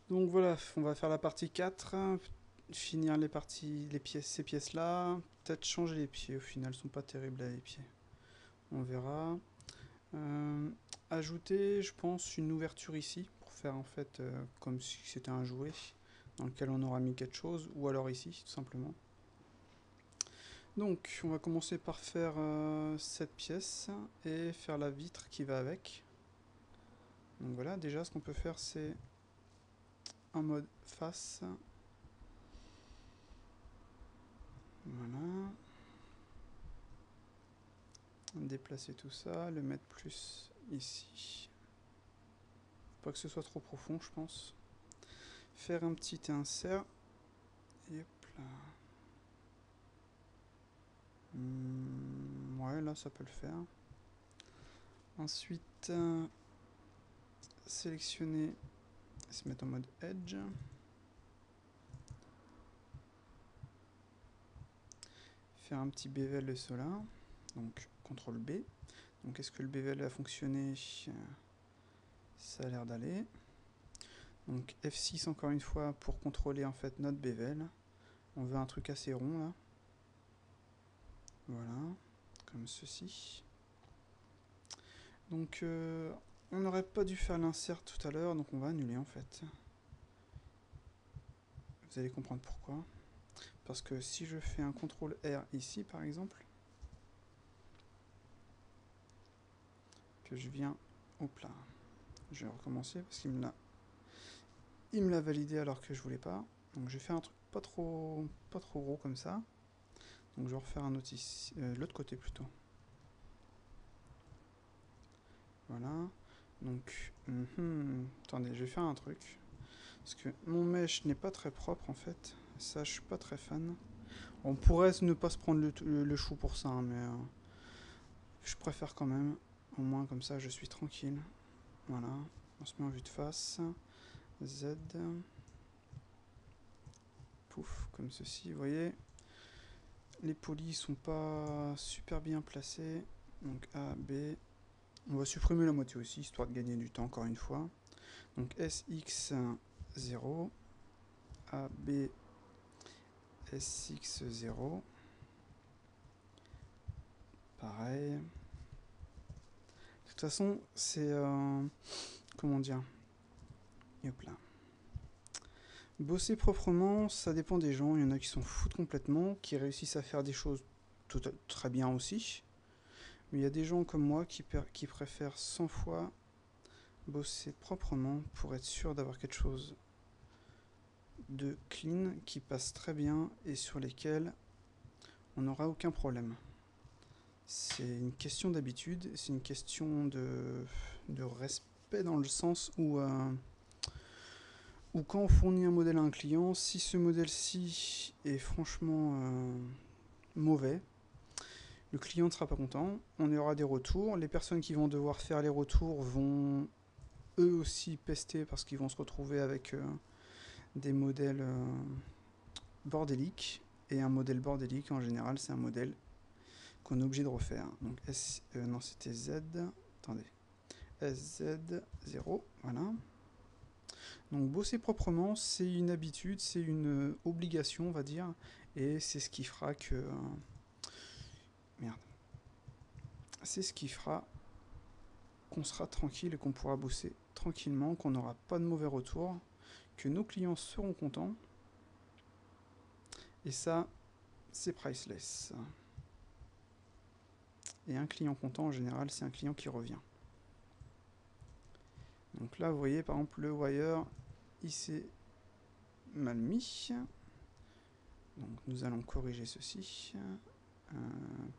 Donc voilà, on va faire la partie 4, finir les parties, ces pièces-là, peut-être changer les pieds, au final, ils sont pas terribles là, les pieds. On verra. Euh, Ajouter, je pense, une ouverture ici, pour faire en fait comme si c'était un jouet, dans lequel on aura mis quelque chose, ou alors ici, tout simplement. Donc, on va commencer par faire cette pièce, et faire la vitre qui va avec. Donc voilà, déjà, ce qu'on peut faire, c'est en mode face. Voilà. Déplacer tout ça, le mettre plus ici. Faut pas que ce soit trop profond, je pense. Faire un petit insert. Et hop là. Ouais, là, ça peut le faire. Ensuite, sélectionner, se mettre en mode Edge. Faire un petit bevel de cela. Donc, CTRL B. Donc, est-ce que le bevel va fonctionner? Ça a l'air d'aller. Donc, F6 encore une fois pour contrôler en fait notre bevel. On veut un truc assez rond là. Voilà, comme ceci. Donc, on n'aurait pas dû faire l'insert tout à l'heure, donc on va annuler en fait. Vous allez comprendre pourquoi. Parce que si je fais un CTRL R ici par exemple, que je viens, hop là, je vais recommencer parce qu'il me l'a validé alors que je voulais pas. Donc je vais faire un truc pas trop gros comme ça. Donc je vais refaire un autre ici, l'autre côté plutôt. Voilà. Donc, attendez, je vais faire un truc. Parce que mon mesh n'est pas très propre en fait. Ça, je suis pas très fan. On pourrait ne pas se prendre le chou pour ça, hein, mais je préfère quand même. Au moins, comme ça, je suis tranquille. Voilà. On se met en vue de face. Z. Pouf, comme ceci. Vous voyez, les polis sont pas super bien placés. Donc A, B. On va supprimer la moitié aussi, histoire de gagner du temps, encore une fois. Donc SX 0. A, B, SX 0. Pareil. De toute façon, c'est... comment dire? Hop là. Bosser proprement, ça dépend des gens. Il y en a qui s'en foutent complètement, qui réussissent à faire des choses très bien aussi. Mais il y a des gens comme moi qui préfèrent 100 fois bosser proprement pour être sûr d'avoir quelque chose de clean, qui passe très bien et sur lesquels on n'aura aucun problème. C'est une question d'habitude, c'est une question de respect dans le sens où quand on fournit un modèle à un client, si ce modèle-ci est franchement mauvais, le client ne sera pas content, on aura des retours, les personnes qui vont devoir faire les retours vont eux aussi pester parce qu'ils vont se retrouver avec des modèles bordéliques, et un modèle bordélique en général c'est un modèle qu'on est obligé de refaire. Donc non, c'était Z, attendez, SZ0, voilà. Donc bosser proprement, c'est une habitude, c'est une obligation, on va dire, et c'est ce qui fera que... merde. C'est ce qui fera qu'on sera tranquille et qu'on pourra bosser tranquillement, qu'on n'aura pas de mauvais retours, que nos clients seront contents. Et ça, c'est priceless. Et un client content, en général, c'est un client qui revient. Donc là, vous voyez, par exemple, le wire, il s'est mal mis. Donc nous allons corriger ceci.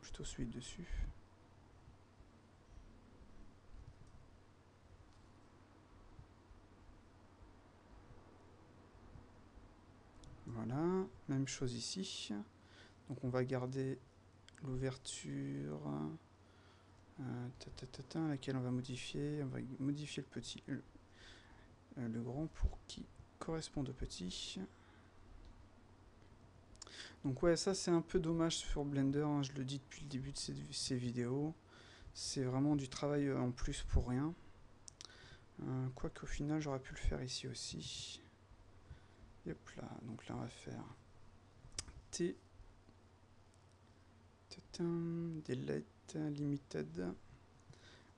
Plutôt celui dessus. Voilà, même chose ici. Donc on va garder l'ouverture, laquelle on va modifier. On va modifier le petit, le grand pour qu'il corresponde au petit. Donc ouais, ça c'est un peu dommage sur Blender, hein, je le dis depuis le début de ces vidéos. C'est vraiment du travail en plus pour rien. Quoique au final j'aurais pu le faire ici aussi. Et hop là, donc là on va faire T, delete limited.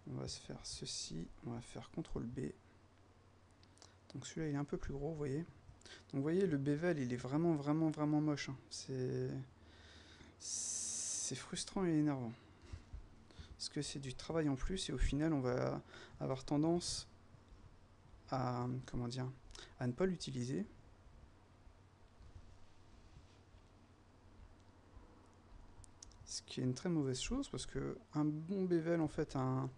On va se faire ceci, on va faire CTRL B. Donc celui-là il est un peu plus gros, vous voyez. Donc vous voyez, le bevel il est vraiment moche, hein. C'est frustrant et énervant. Parce que c'est du travail en plus et au final on va avoir tendance à, comment dire, à ne pas l'utiliser. Ce qui est une très mauvaise chose parce que un bon bevel, en fait, un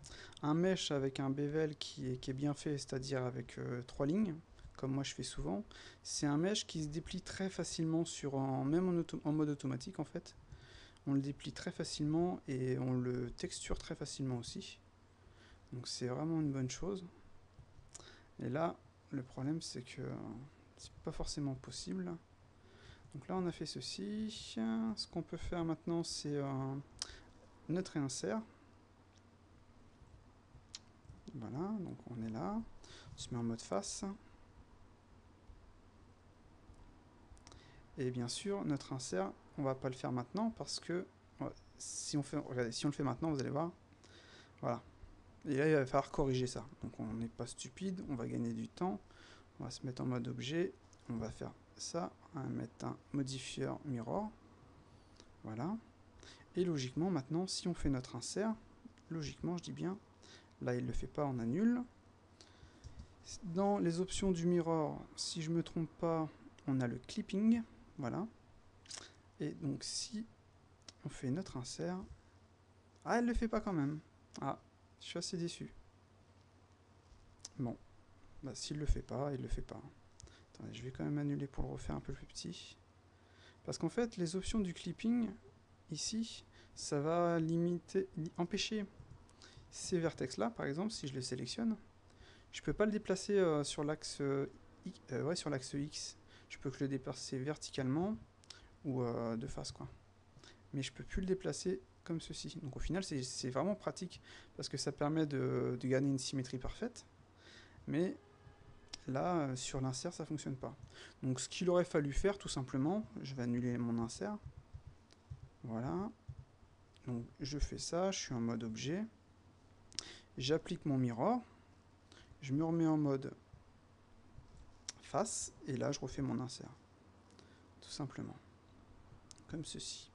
mesh avec un bevel qui est bien fait, c'est-à-dire avec 3 lignes, comme moi je fais souvent, c'est un mesh qui se déplie très facilement même en mode automatique en fait. On le déplie très facilement et on le texture très facilement aussi. Donc c'est vraiment une bonne chose. Et là, le problème c'est que c'est pas forcément possible. Donc là on a fait ceci. Ce qu'on peut faire maintenant c'est neutre et insert. Voilà, donc on est là. On se met en mode face. Et bien sûr, notre insert, on va pas le faire maintenant parce que si on le fait maintenant, vous allez voir. Voilà. Et là, il va falloir corriger ça. Donc on n'est pas stupide, on va gagner du temps. On va se mettre en mode objet. On va faire ça. On va mettre un modifier mirror. Voilà. Et logiquement, maintenant, si on fait notre insert, logiquement, je dis bien, là, il ne le fait pas, on annule. Dans les options du mirror, si je ne me trompe pas, on a le clipping. Voilà. Et donc, si on fait notre insert... Ah, elle ne le fait pas quand même. Ah, je suis assez déçu. Bon. Bah, s'il ne le fait pas, il ne le fait pas. Attendez, je vais quand même annuler pour le refaire un peu plus petit. Parce qu'en fait, les options du clipping, ici, ça va empêcher ces vertex-là, par exemple, si je les sélectionne. Je peux pas le déplacer sur l'axe sur l'axe X. Je peux que le déplacer verticalement ou de face, quoi. Mais je peux plus le déplacer comme ceci. Donc au final, c'est vraiment pratique parce que ça permet de gagner une symétrie parfaite. Mais là, sur l'insert, ça fonctionne pas. Donc ce qu'il aurait fallu faire, tout simplement, je vais annuler mon insert. Voilà. Donc je fais ça, je suis en mode objet. J'applique mon mirror. Je me remets en mode face. Et là, je refais mon insert. Tout simplement. Comme ceci.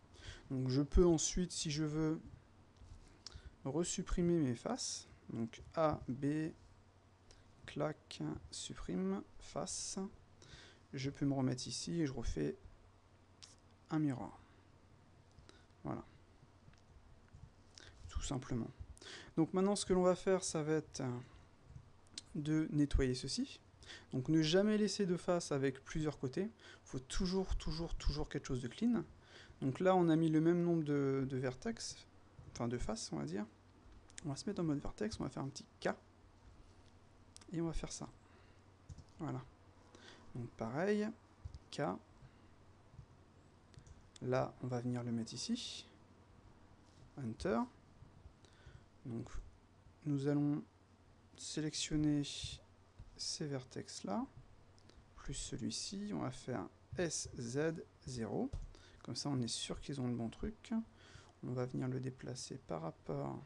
Donc je peux ensuite, si je veux, resupprimer mes faces. Donc A, B, clac, supprime, face. Je peux me remettre ici et je refais un mirror. Voilà. Tout simplement. Donc maintenant, ce que l'on va faire, ça va être de nettoyer ceci. Donc ne jamais laisser de face avec plusieurs côtés. Il faut toujours quelque chose de clean. Donc là, on a mis le même nombre de vertex, enfin de faces, on va dire. On va se mettre en mode vertex, on va faire un petit K. Et on va faire ça. Voilà. Donc pareil, K. Là, on va venir le mettre ici. Enter. Donc, nous allons sélectionner ces vertex là, plus celui-ci. On va faire SZ0. Comme ça, on est sûr qu'ils ont le bon truc. On va venir le déplacer par rapport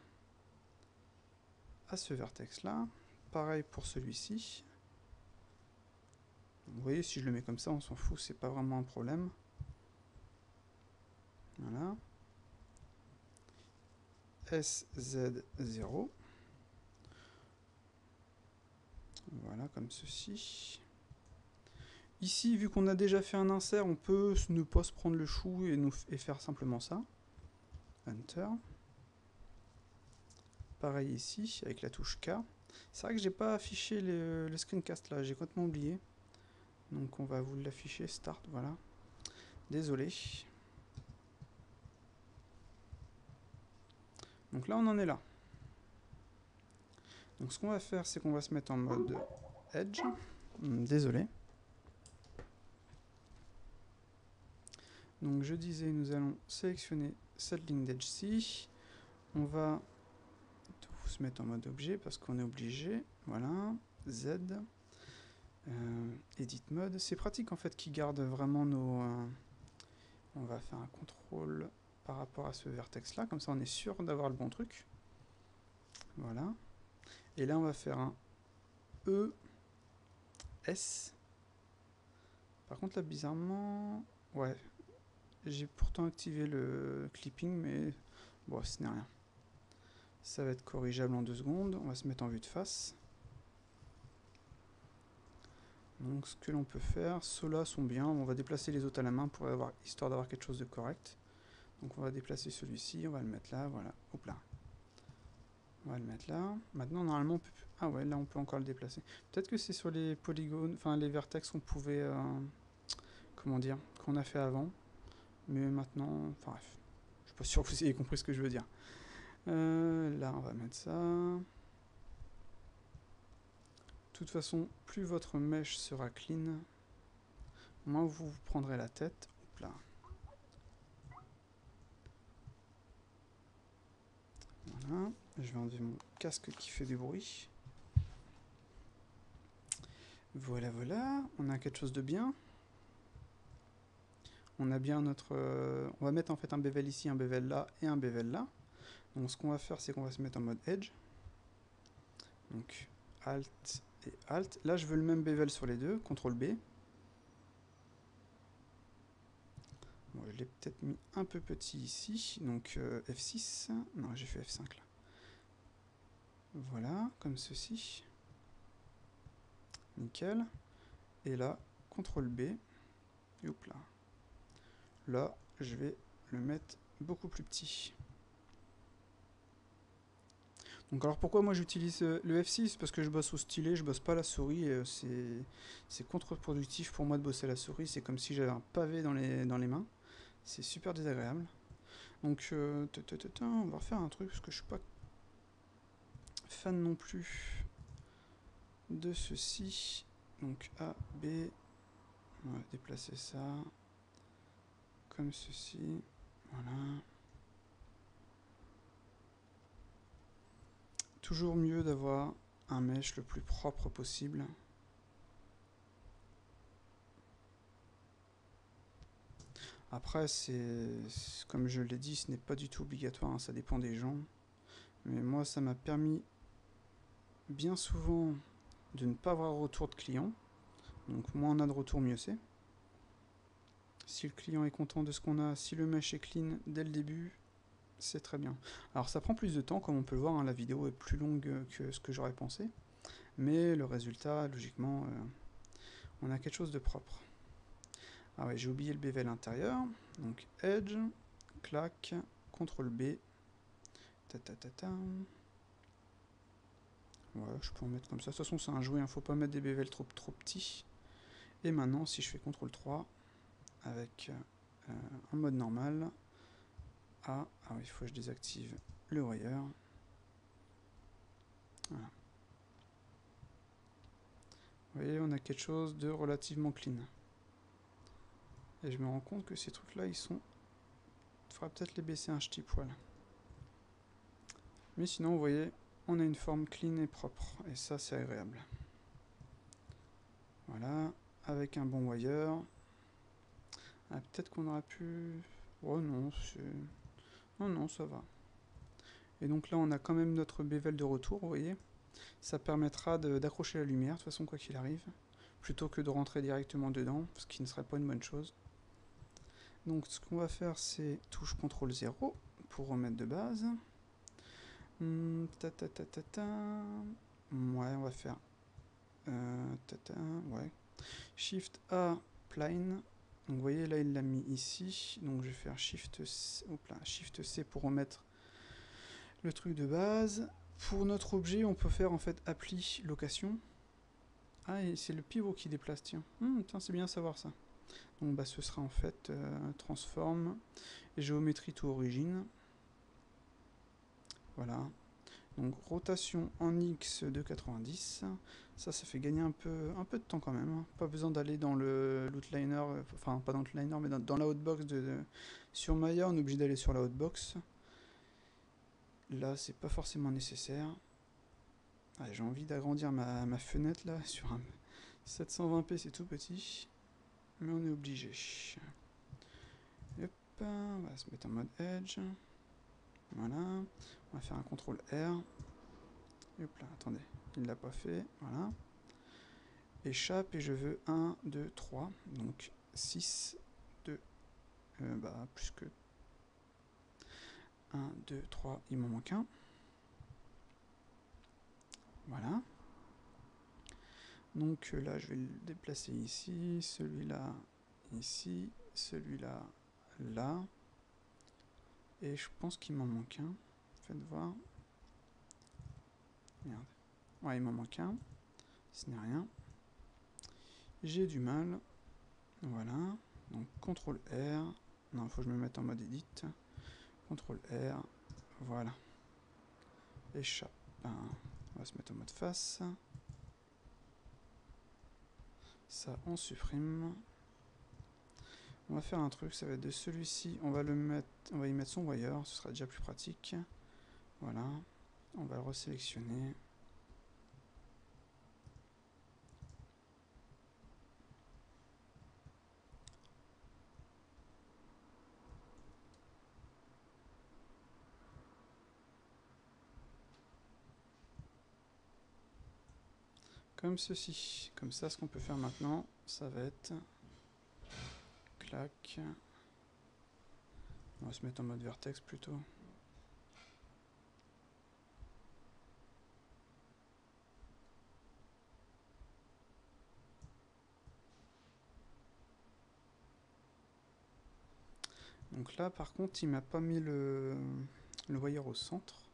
à ce vertex là. Pareil pour celui-ci. Vous voyez, si je le mets comme ça, on s'en fout, c'est pas vraiment un problème. Voilà. SZ0. Voilà, comme ceci. Ici, vu qu'on a déjà fait un insert, on peut ne pas se prendre le chou et faire simplement ça. Enter. Pareil ici, avec la touche K. C'est vrai que j'ai pas affiché le screencast là, j'ai complètement oublié. Donc on va vous l'afficher, start, voilà. Désolé. Donc là, on en est là. Donc ce qu'on va faire, c'est qu'on va se mettre en mode Edge. Désolé. Donc je disais, nous allons sélectionner cette ligne d'Edge-ci. On va se mettre en mode objet parce qu'on est obligé. Voilà. Z. edit mode. C'est pratique en fait qui garde vraiment nos... on va faire un contrôle par rapport à ce vertex là, comme ça on est sûr d'avoir le bon truc. Voilà. Et là on va faire un E, S. Par contre là bizarrement... Ouais. J'ai pourtant activé le clipping, mais bon, ce n'est rien. Ça va être corrigeable en 2 secondes. On va se mettre en vue de face. Donc ce que l'on peut faire, ceux-là sont bien. On va déplacer les autres à la main pour avoir, histoire d'avoir quelque chose de correct. Donc on va déplacer celui-ci, on va le mettre là, voilà. Hop là. On va le mettre là. Maintenant normalement on peut... Ah ouais, là on peut encore le déplacer. Peut-être que c'est sur les polygones, enfin les vertex qu'on pouvait... comment dire, qu'on a fait avant. Mais maintenant, enfin bref, je suis pas sûr que vous ayez compris ce que je veux dire. Là, on va mettre ça. De toute façon, plus votre mèche sera clean, moins vous vous prendrez la tête. Hop là. Voilà. Je vais enlever mon casque qui fait du bruit. Voilà, voilà. On a quelque chose de bien. On a bien notre... on va mettre en fait un bevel ici, un bevel là et un bevel là. Donc ce qu'on va faire, c'est qu'on va se mettre en mode edge. Donc Alt et Alt. Là, je veux le même bevel sur les deux. CTRL B. Bon, je l'ai peut-être mis un peu petit ici. Donc F6. Non, j'ai fait F5 là. Voilà, comme ceci. Nickel. Et là, CTRL B. Et hop là. Là, je vais le mettre beaucoup plus petit. Donc alors pourquoi moi j'utilise le F6? Parce que je bosse au stylet, je bosse pas la souris. C'est contre-productif pour moi de bosser la souris. C'est comme si j'avais un pavé dans les mains. C'est super désagréable. Donc on va refaire un truc parce que je suis pas fan non plus de ceci. Donc A, B. On va déplacer ça comme ceci. Voilà. Toujours mieux d'avoir un mesh le plus propre possible. Après, comme je l'ai dit, ce n'est pas du tout obligatoire, hein, ça dépend des gens. Mais moi, ça m'a permis bien souvent de ne pas avoir de retour de client. Donc moins on a de retour, mieux c'est. Si le client est content de ce qu'on a, si le mesh est clean dès le début, c'est très bien. Alors ça prend plus de temps, comme on peut le voir, hein, la vidéo est plus longue que ce que j'aurais pensé. Mais le résultat, logiquement, on a quelque chose de propre. Ah ouais, j'ai oublié le bevel intérieur. Donc Edge, clac, CTRL B. Ouais, je peux en mettre comme ça. De toute façon, c'est un jouet, il ne faut pas mettre des bevels trop petits. Et maintenant, si je fais CTRL 3 avec un mode normal, ah oui, il faut que je désactive le wire. Voilà. Vous voyez, on a quelque chose de relativement clean. Et je me rends compte que ces trucs-là, ils sont... Il faudra peut-être les baisser un petit poil. Mais sinon, vous voyez, on a une forme clean et propre. Et ça, c'est agréable. Voilà, avec un bon wire. Ah, peut-être qu'on aurait pu... Oh non, non, ça va. Et donc là, on a quand même notre bevel de retour, vous voyez. Ça permettra d'accrocher la lumière, de toute façon, quoi qu'il arrive. Plutôt que de rentrer directement dedans, ce qui ne serait pas une bonne chose. Donc ce qu'on va faire, c'est touche CTRL 0 pour remettre de base. Ouais, on va faire... ouais. Shift A, plane. Donc vous voyez, là, il l'a mis ici. Donc je vais faire Shift C, Shift C pour remettre le truc de base. Pour notre objet, on peut faire en fait appli location. Ah, et c'est le pivot qui déplace, tiens. Tiens, c'est bien à savoir ça. Donc bah, ce sera en fait transform et géométrie to origine. Voilà. Donc rotation en X de 90. Ça fait gagner un peu de temps quand même. Pas besoin d'aller dans l'outliner, enfin pas dans l'outliner, mais dans la hotbox sur Maya, on est obligé d'aller sur la hotbox. Là, c'est pas forcément nécessaire. Ah, j'ai envie d'agrandir ma fenêtre là 720p c'est tout petit, mais on est obligé. Hop, on va se mettre en mode Edge. Voilà, on va faire un CTRL R. Hop là, attendez, il ne l'a pas fait, voilà. Échappe et je veux 1, 2, 3, donc 6, 2, plus que 1, 2, 3, il m'en manque un. Voilà. Donc là, je vais le déplacer ici, celui-là ici, celui-là là. Et je pense qu'il m'en manque un. Faites voir. Merde. Ouais, il m'en manque un. Ce n'est rien. J'ai du mal. Voilà. Donc CTRL R. Non, il faut que je me mette en mode edit. CTRL R. Voilà. Échappe. On va se mettre en mode face. Ça, on supprime. On va faire un truc, ça va être de celui-ci. On va y mettre son wire, ce sera déjà plus pratique. Voilà. On va le resélectionner. Comme ceci. Comme ça, ce qu'on peut faire maintenant, ça va être... Clac. On va se mettre en mode vertex plutôt. Donc là, par contre, il m'a pas mis le wire au centre.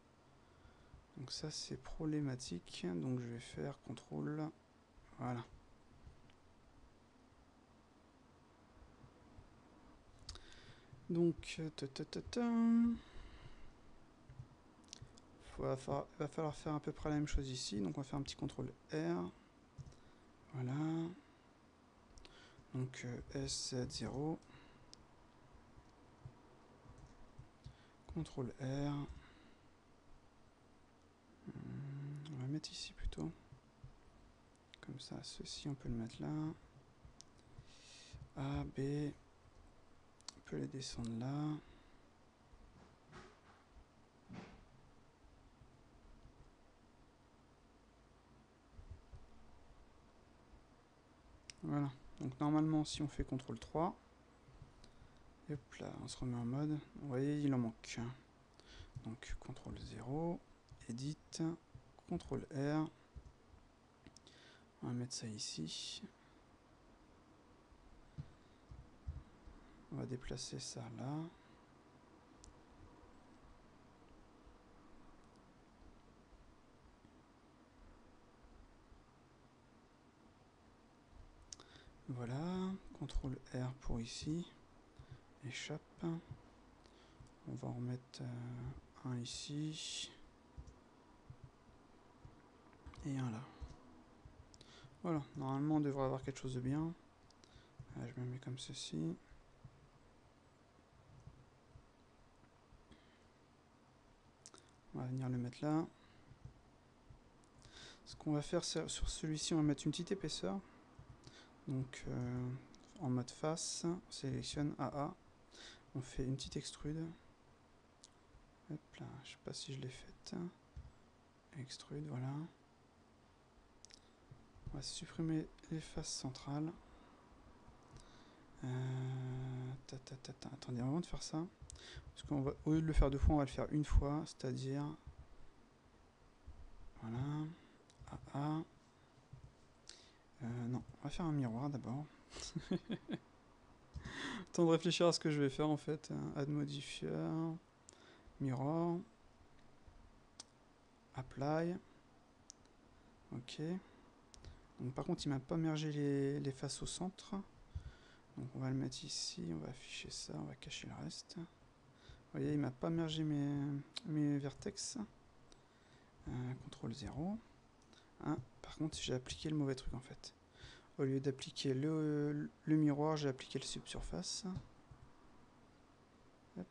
Donc ça, c'est problématique. Donc je vais faire CTRL. Voilà. Donc, il va falloir faire à peu près la même chose ici. Donc on va faire un petit CTRL R. Voilà. Donc SZ0. CTRL R. On va mettre ici plutôt. Comme ça, ceci on peut le mettre là. A, B. On peut les descendre là. Voilà. Donc normalement, si on fait CTRL 3, et hop là, on se remet en mode. Vous voyez, il en manque. Donc CTRL 0, Edit, CTRL R. On va mettre ça ici. On va déplacer ça là. Voilà, CTRL R pour ici. Échappe. On va en remettre un ici. Et un là. Voilà, normalement on devrait avoir quelque chose de bien. Là, je me mets comme ceci. On va venir le mettre là. Ce qu'on va faire sur celui-ci, on va mettre une petite épaisseur. Donc en mode face, on sélectionne AA. On fait une petite extrude. Hop là, je sais pas si je l'ai faite. Extrude, voilà. On va supprimer les faces centrales. Attendez, avant de faire ça, parce qu'au lieu de le faire deux fois, on va le faire une fois, c'est-à-dire voilà, AA. Non, on va faire un miroir d'abord. Temps de réfléchir à ce que je vais faire en fait. Add modifier, mirror, apply. Ok. Donc par contre, il m'a pas mergé les faces au centre. Donc on va le mettre ici, on va afficher ça, on va cacher le reste. Vous voyez, il m'a pas mergé mes vertex. CTRL 0. Par contre, j'ai appliqué le mauvais truc en fait. Au lieu d'appliquer le miroir, j'ai appliqué le subsurface. Hop.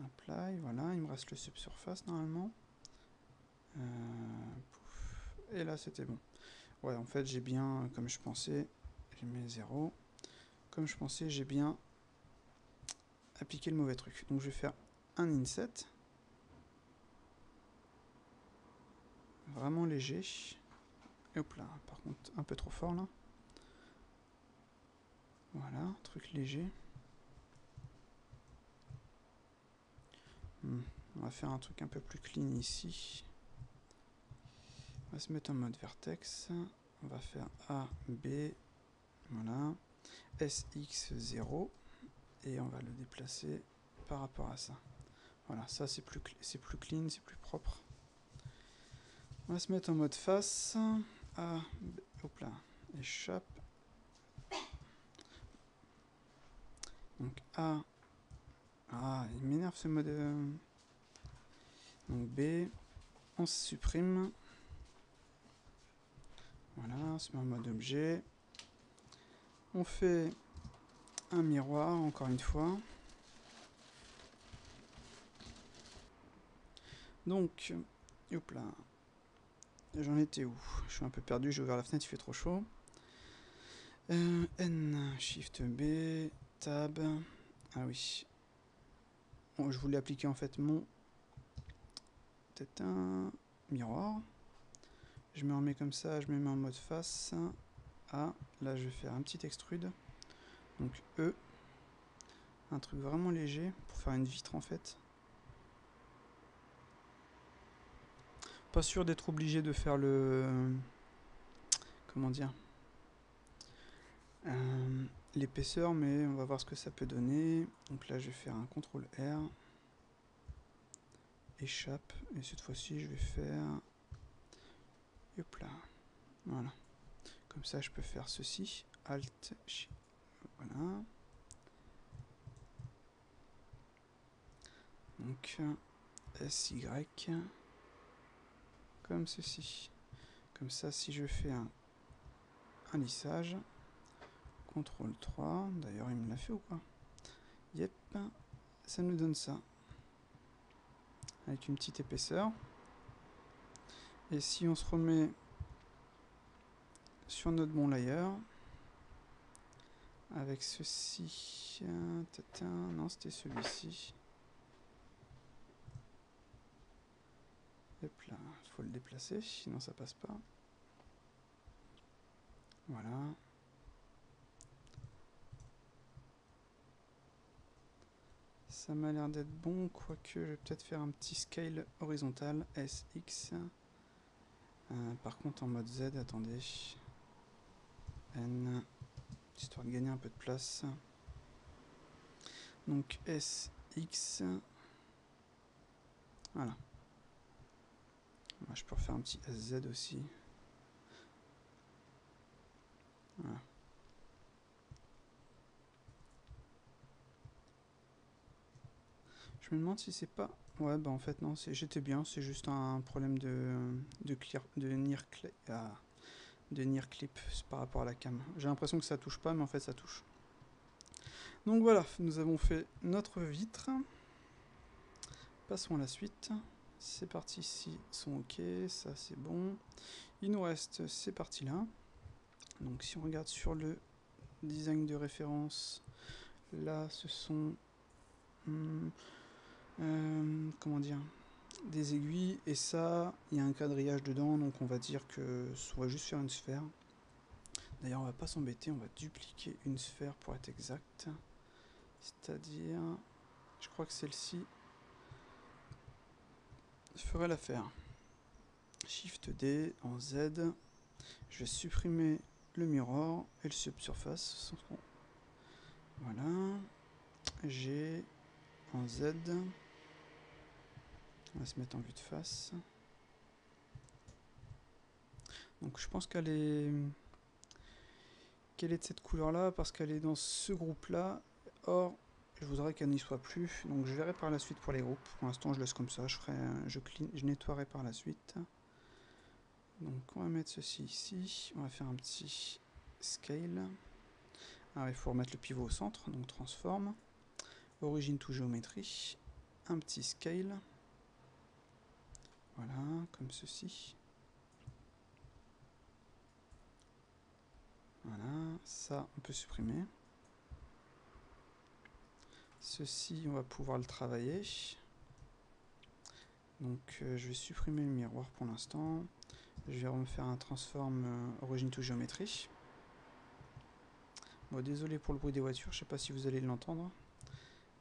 Apply, voilà, il me reste le subsurface normalement. Et là, c'était bon. Ouais, en fait, j'ai bien, comme je pensais, j'ai mis 0. Comme je pensais, j'ai bien appliqué le mauvais truc. Donc je vais faire un inset. Vraiment léger. Et hop là, par contre, un peu trop fort là. Voilà, truc léger. On va faire un truc un peu plus clean ici. On va se mettre en mode vertex. On va faire A, B, voilà. SX0. Et on va le déplacer par rapport à ça. Voilà, ça c'est plus clean, c'est plus propre. On va se mettre en mode face. A, B, hop là, échappe. Donc A. Ah, il m'énerve ce mode. Donc B, on se supprime. Voilà, on se met en mode objet. On fait un miroir, encore une fois. Donc, hop là. J'en étais où? Je suis un peu perdu, j'ai ouvert la fenêtre, il fait trop chaud. N, Shift B, Tab. Ah oui. Bon, je voulais appliquer en fait mon... Peut-être un miroir. Je me remets comme ça, je me mets en mode face. A, là je vais faire un petit extrude. Donc E. Un truc vraiment léger pour faire une vitre en fait. Pas sûr d'être obligé de faire le... Comment dire, l'épaisseur, mais on va voir ce que ça peut donner. Donc là je vais faire un CTRL R. Échappe. Et cette fois-ci je vais faire... Hop là. Voilà. Comme ça je peux faire ceci. Alt. Voilà. Donc SY. Comme ceci. Comme ça si je fais un lissage. CTRL 3. D'ailleurs il me l'a fait ou quoi? Yep. Ça nous donne ça. Avec une petite épaisseur. Et si on se remet sur notre bon layer, avec ceci, non c'était celui-ci. Hop là, faut le déplacer, sinon ça passe pas. Voilà. Ça m'a l'air d'être bon, quoique je vais peut-être faire un petit scale horizontal, SX. Par contre en mode Z, attendez. N, histoire de gagner un peu de place. Donc SX. Voilà. Moi, je peux refaire un petit SZ aussi. Voilà. Je me demande si c'est pas... Ouais, bah en fait non, j'étais bien, c'est juste un problème de near clip par rapport à la cam. J'ai l'impression que ça touche pas, mais en fait ça touche. Donc voilà, nous avons fait notre vitre. Passons à la suite. Ces parties-ci sont ok, ça c'est bon. Il nous reste ces parties-là. Donc si on regarde sur le design de référence, là ce sont... comment dire, des aiguilles, et ça, il y a un quadrillage dedans, donc on va dire que ça va juste faire une sphère. D'ailleurs, on va pas s'embêter, on va dupliquer une sphère pour être exact. C'est-à-dire, je crois que celle-ci ferait l'affaire. Shift D en Z. Je vais supprimer le mirror et le subsurface. Voilà. G en Z. On va se mettre en vue de face. Donc je pense qu'elle est de cette couleur là parce qu'elle est dans ce groupe là. Or je voudrais qu'elle n'y soit plus, donc je verrai par la suite pour les groupes. Pour l'instant je laisse comme ça, je nettoierai par la suite. Donc on va mettre ceci ici, on va faire un petit scale. Alors il faut remettre le pivot au centre, donc transform, origine to géométrie, un petit scale. Voilà, comme ceci. Ça, on peut supprimer. Ceci, on va pouvoir le travailler. Donc, je vais supprimer le miroir pour l'instant. Je vais refaire un transform origin to géométrie. Bon, désolé pour le bruit des voitures, je sais pas si vous allez l'entendre,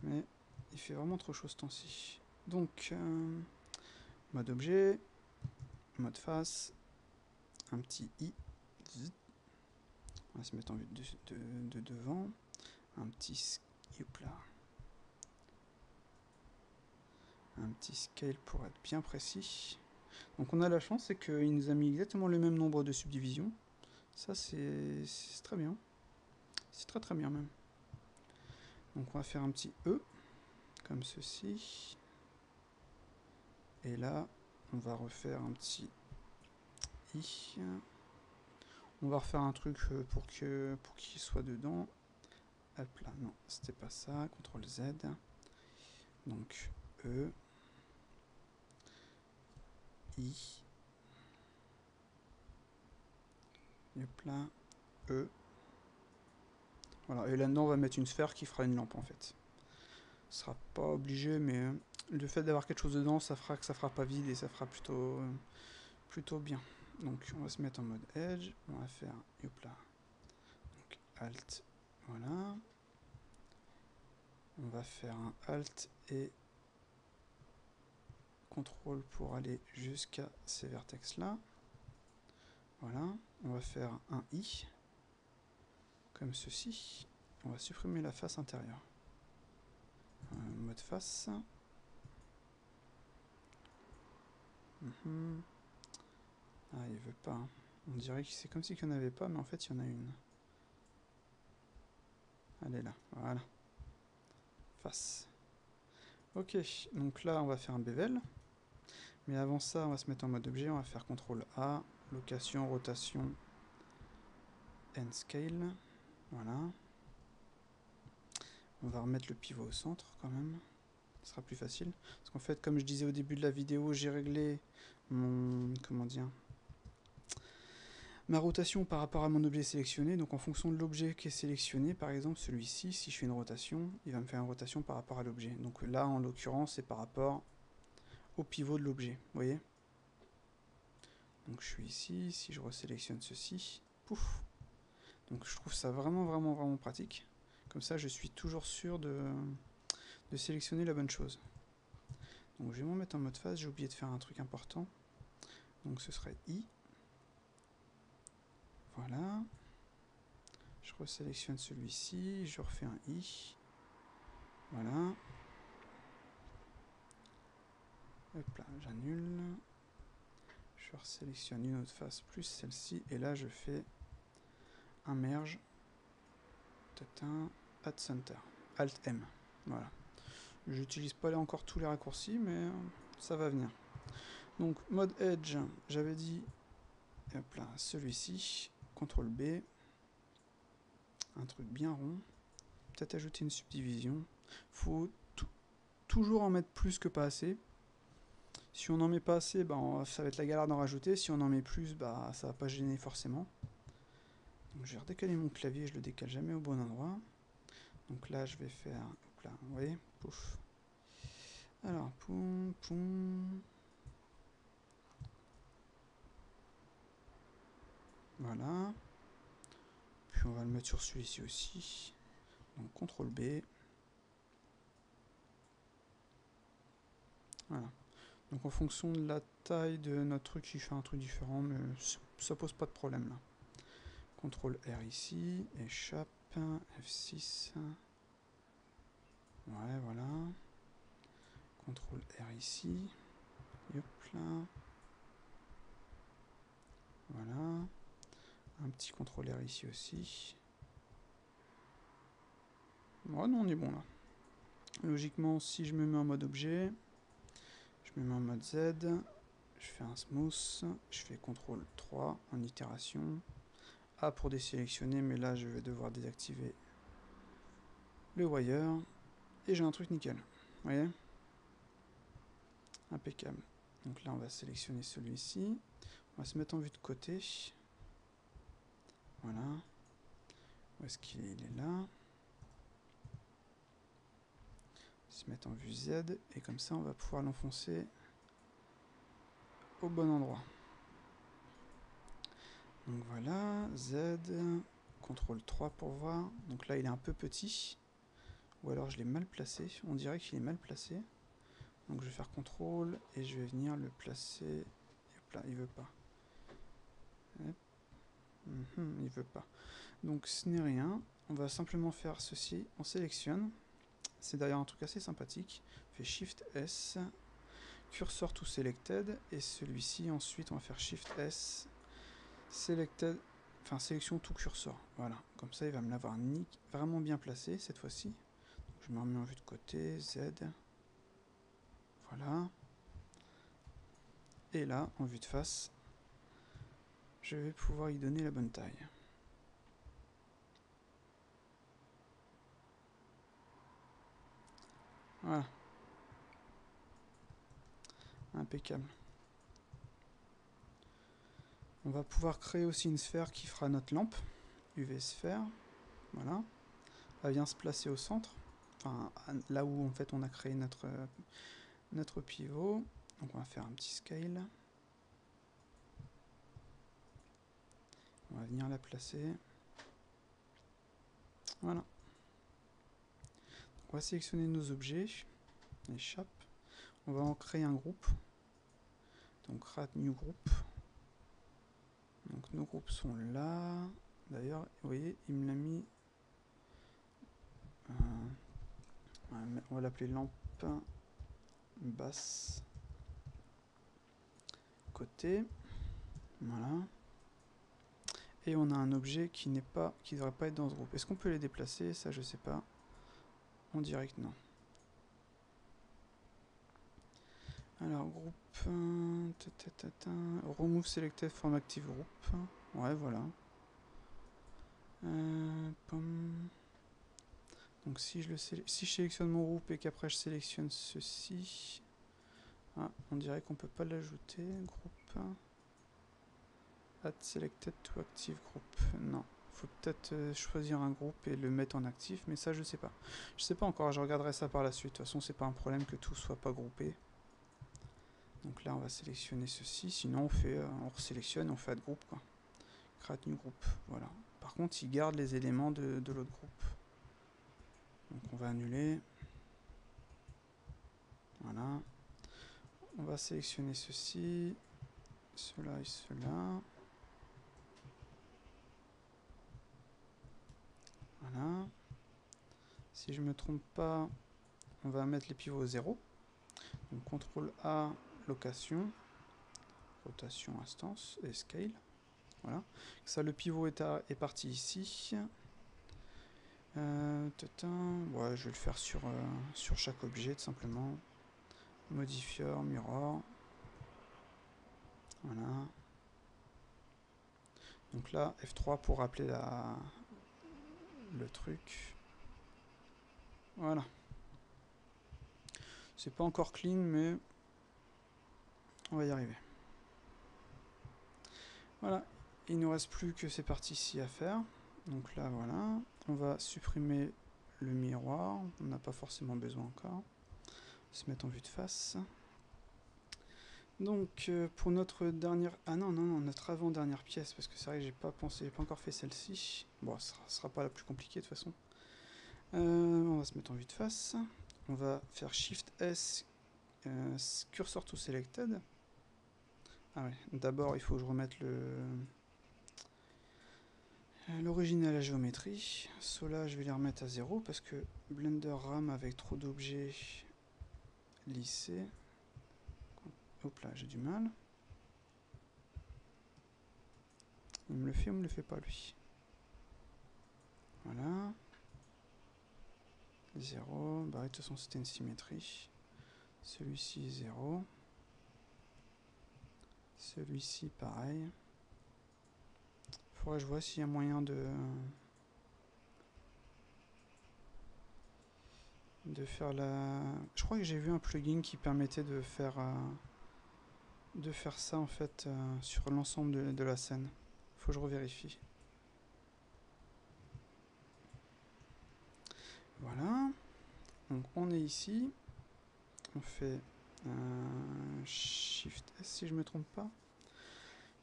mais il fait vraiment trop chaud ce temps-ci. Donc, mode objet, mode face, un petit i. On va se mettre en vue de devant. Un petit, un petit scale pour être bien précis. Donc on a la chance, c'est qu'il nous a mis exactement le même nombre de subdivisions. Ça c'est très bien. C'est très très bien même. Donc on va faire un petit E, comme ceci. Et là, on va refaire un petit I. On va refaire un truc pour qu'il soit dedans. Hop là, non, c'était pas ça. CTRL Z. Donc E. I. Hop là. E. Voilà, et là-dedans, on va mettre une sphère qui fera une lampe en fait. Ce sera pas obligé, mais le fait d'avoir quelque chose dedans, ça fera que ça fera pas vide et ça fera plutôt bien. Donc on va se mettre en mode Edge, on va faire, hop là, donc Alt, voilà. On va faire un Alt et CTRL pour aller jusqu'à ces vertex là. Voilà, on va faire un I, comme ceci. On va supprimer la face intérieure. Mode face. Ah, il veut pas. On dirait que c'est comme si qu'il n'y en avait pas, mais en fait, il y en a une. Elle est là, voilà. Face. Ok, donc là, on va faire un bevel. Mais avant ça, on va se mettre en mode objet. On va faire CTRL A, location, rotation, and scale. Voilà. On va remettre le pivot au centre quand même. Ce sera plus facile. Parce qu'en fait, comme je disais au début de la vidéo, j'ai réglé mon... comment dire, ma rotation par rapport à mon objet sélectionné. Donc en fonction de l'objet qui est sélectionné, par exemple celui-ci, si je fais une rotation, il va me faire une rotation par rapport à l'objet. Donc là, en l'occurrence, c'est par rapport au pivot de l'objet. Vous voyez? Donc je suis ici, si je resélectionne ceci, pouf. Donc je trouve ça vraiment pratique. Comme ça, je suis toujours sûr de sélectionner la bonne chose. Donc je vais m'en mettre en mode face, j'ai oublié de faire un truc important. Donc ce serait I. Voilà. Je resélectionne celui-ci, je refais un I. Voilà. Hop là, j'annule. Je resélectionne une autre face plus celle-ci. Et là, je fais un merge. Add center. Alt M. Voilà. J'utilise pas encore tous les raccourcis, mais ça va venir. Donc, mode Edge, j'avais dit, hop là, celui-ci. CTRL B. Un truc bien rond. Peut-être ajouter une subdivision. Faut toujours en mettre plus que pas assez. Si on n'en met pas assez, bah, ça va être la galère d'en rajouter. Si on en met plus, bah, ça va pas gêner forcément. Donc je vais redécaler mon clavier, je le décale jamais au bon endroit. Donc là, je vais faire... Hop là, vous voyez, pouf. Alors, poum, poum. Voilà. Puis on va le mettre sur celui-ci aussi. Donc CTRL B. Voilà. Donc en fonction de la taille de notre truc, il fait un truc différent, mais ça pose pas de problème là. CTRL R ici, échappe, F6. Ouais, voilà. CTRL R ici. Hop là. Voilà. Un petit CTRL R ici aussi. Ouais, non, on est bon là. Logiquement, si je me mets en mode objet, je me mets en mode Z, je fais un smooth, je fais CTRL 3 en itération. A pour désélectionner, mais là je vais devoir désactiver le wire. Et j'ai un truc nickel. Vous voyez? Impeccable. Donc là on va sélectionner celui-ci. On va se mettre en vue de côté. Voilà. Où est-ce qu'il est? Il est là. Se mettre en vue Z, et comme ça on va pouvoir l'enfoncer au bon endroit. Donc voilà, Z, CTRL 3 pour voir. Donc là il est un peu petit, ou alors je l'ai mal placé, on dirait qu'il est mal placé. Donc je vais faire CTRL et je vais venir le placer. Hop là, il veut pas. Il veut pas. Donc ce n'est rien, on va simplement faire ceci, on sélectionne. C'est d'ailleurs un truc assez sympathique. On fait Shift S, cursor to selected, et celui-ci ensuite on va faire Shift S, selected, enfin sélection tout cursor. Voilà, comme ça il va me l'avoir vraiment bien placé cette fois-ci. Je me remets en vue de côté, Z. Voilà. Et là, en vue de face, je vais pouvoir y donner la bonne taille. Voilà. Impeccable. On va pouvoir créer aussi une sphère qui fera notre lampe. UV sphère. Voilà. Elle vient se placer au centre. Enfin, là où en fait on a créé notre pivot. Donc on va faire un petit scale. On va venir la placer. Voilà. On va sélectionner nos objets. Échappe. On va en créer un groupe. Donc create new group. Donc nos groupes sont là. D'ailleurs, vous voyez, il me l'a mis. On va l'appeler lampe basse côté. Voilà. Et on a un objet qui ne devrait pas être dans ce groupe. Est-ce qu'on peut les déplacer? Ça, je sais pas. En direct, non. Alors, groupe... remove selected from active group. Ouais, voilà. Donc, si je sélectionne mon groupe et qu'après je sélectionne ceci... Ah, on dirait qu'on peut pas l'ajouter. Groupe... Add selected to active group. Non. Faut peut-être choisir un groupe et le mettre en actif, mais ça je sais pas. Je sais pas encore, je regarderai ça par la suite. De toute façon, c'est pas un problème que tout soit pas groupé. Donc là, on va sélectionner ceci. Sinon, on resélectionne, on fait add group, quoi. Create new group, voilà. Par contre, il garde les éléments de l'autre groupe. Donc on va annuler. Voilà. On va sélectionner ceci, cela et cela. Voilà. Si je me trompe pas, on va mettre les pivots 0. Donc CTRL A, location, rotation, instance et scale. Voilà. Ça, le pivot est parti ici. Ouais, je vais le faire sur chaque objet, tout simplement. Modifier, mirror. Voilà. Donc là, F3 pour rappeler le truc. Voilà. C'est pas encore clean, mais on va y arriver. Voilà. Il ne nous reste plus que ces parties-ci à faire. Donc là, voilà. On va supprimer le miroir. On n'a pas forcément besoin encore. Se mettre en vue de face. Donc pour notre dernière... Ah non, notre avant-dernière pièce, parce que c'est vrai que j'ai pas encore fait celle-ci. Bon, ce sera pas la plus compliquée de toute façon. On va se mettre en vue de face. On va faire Shift S, cursor to selected. Ah ouais, d'abord il faut que je remette l'origine à la géométrie. Ceux-là, je vais les remettre à 0 parce que Blender rame avec trop d'objets lissés. Hop là, j'ai du mal. Il me le fait ou me le fait pas lui? Voilà. 0. Bah, de toute façon, c'était une symétrie. Celui-ci, 0. Celui-ci, pareil. Faudrait que je vois s'il y a moyen de faire la... Je crois que j'ai vu un plugin qui permettait de faire ça en fait sur l'ensemble de la scène. Faut que je revérifie. Voilà. Donc on est ici. On fait Shift S si je ne me trompe pas.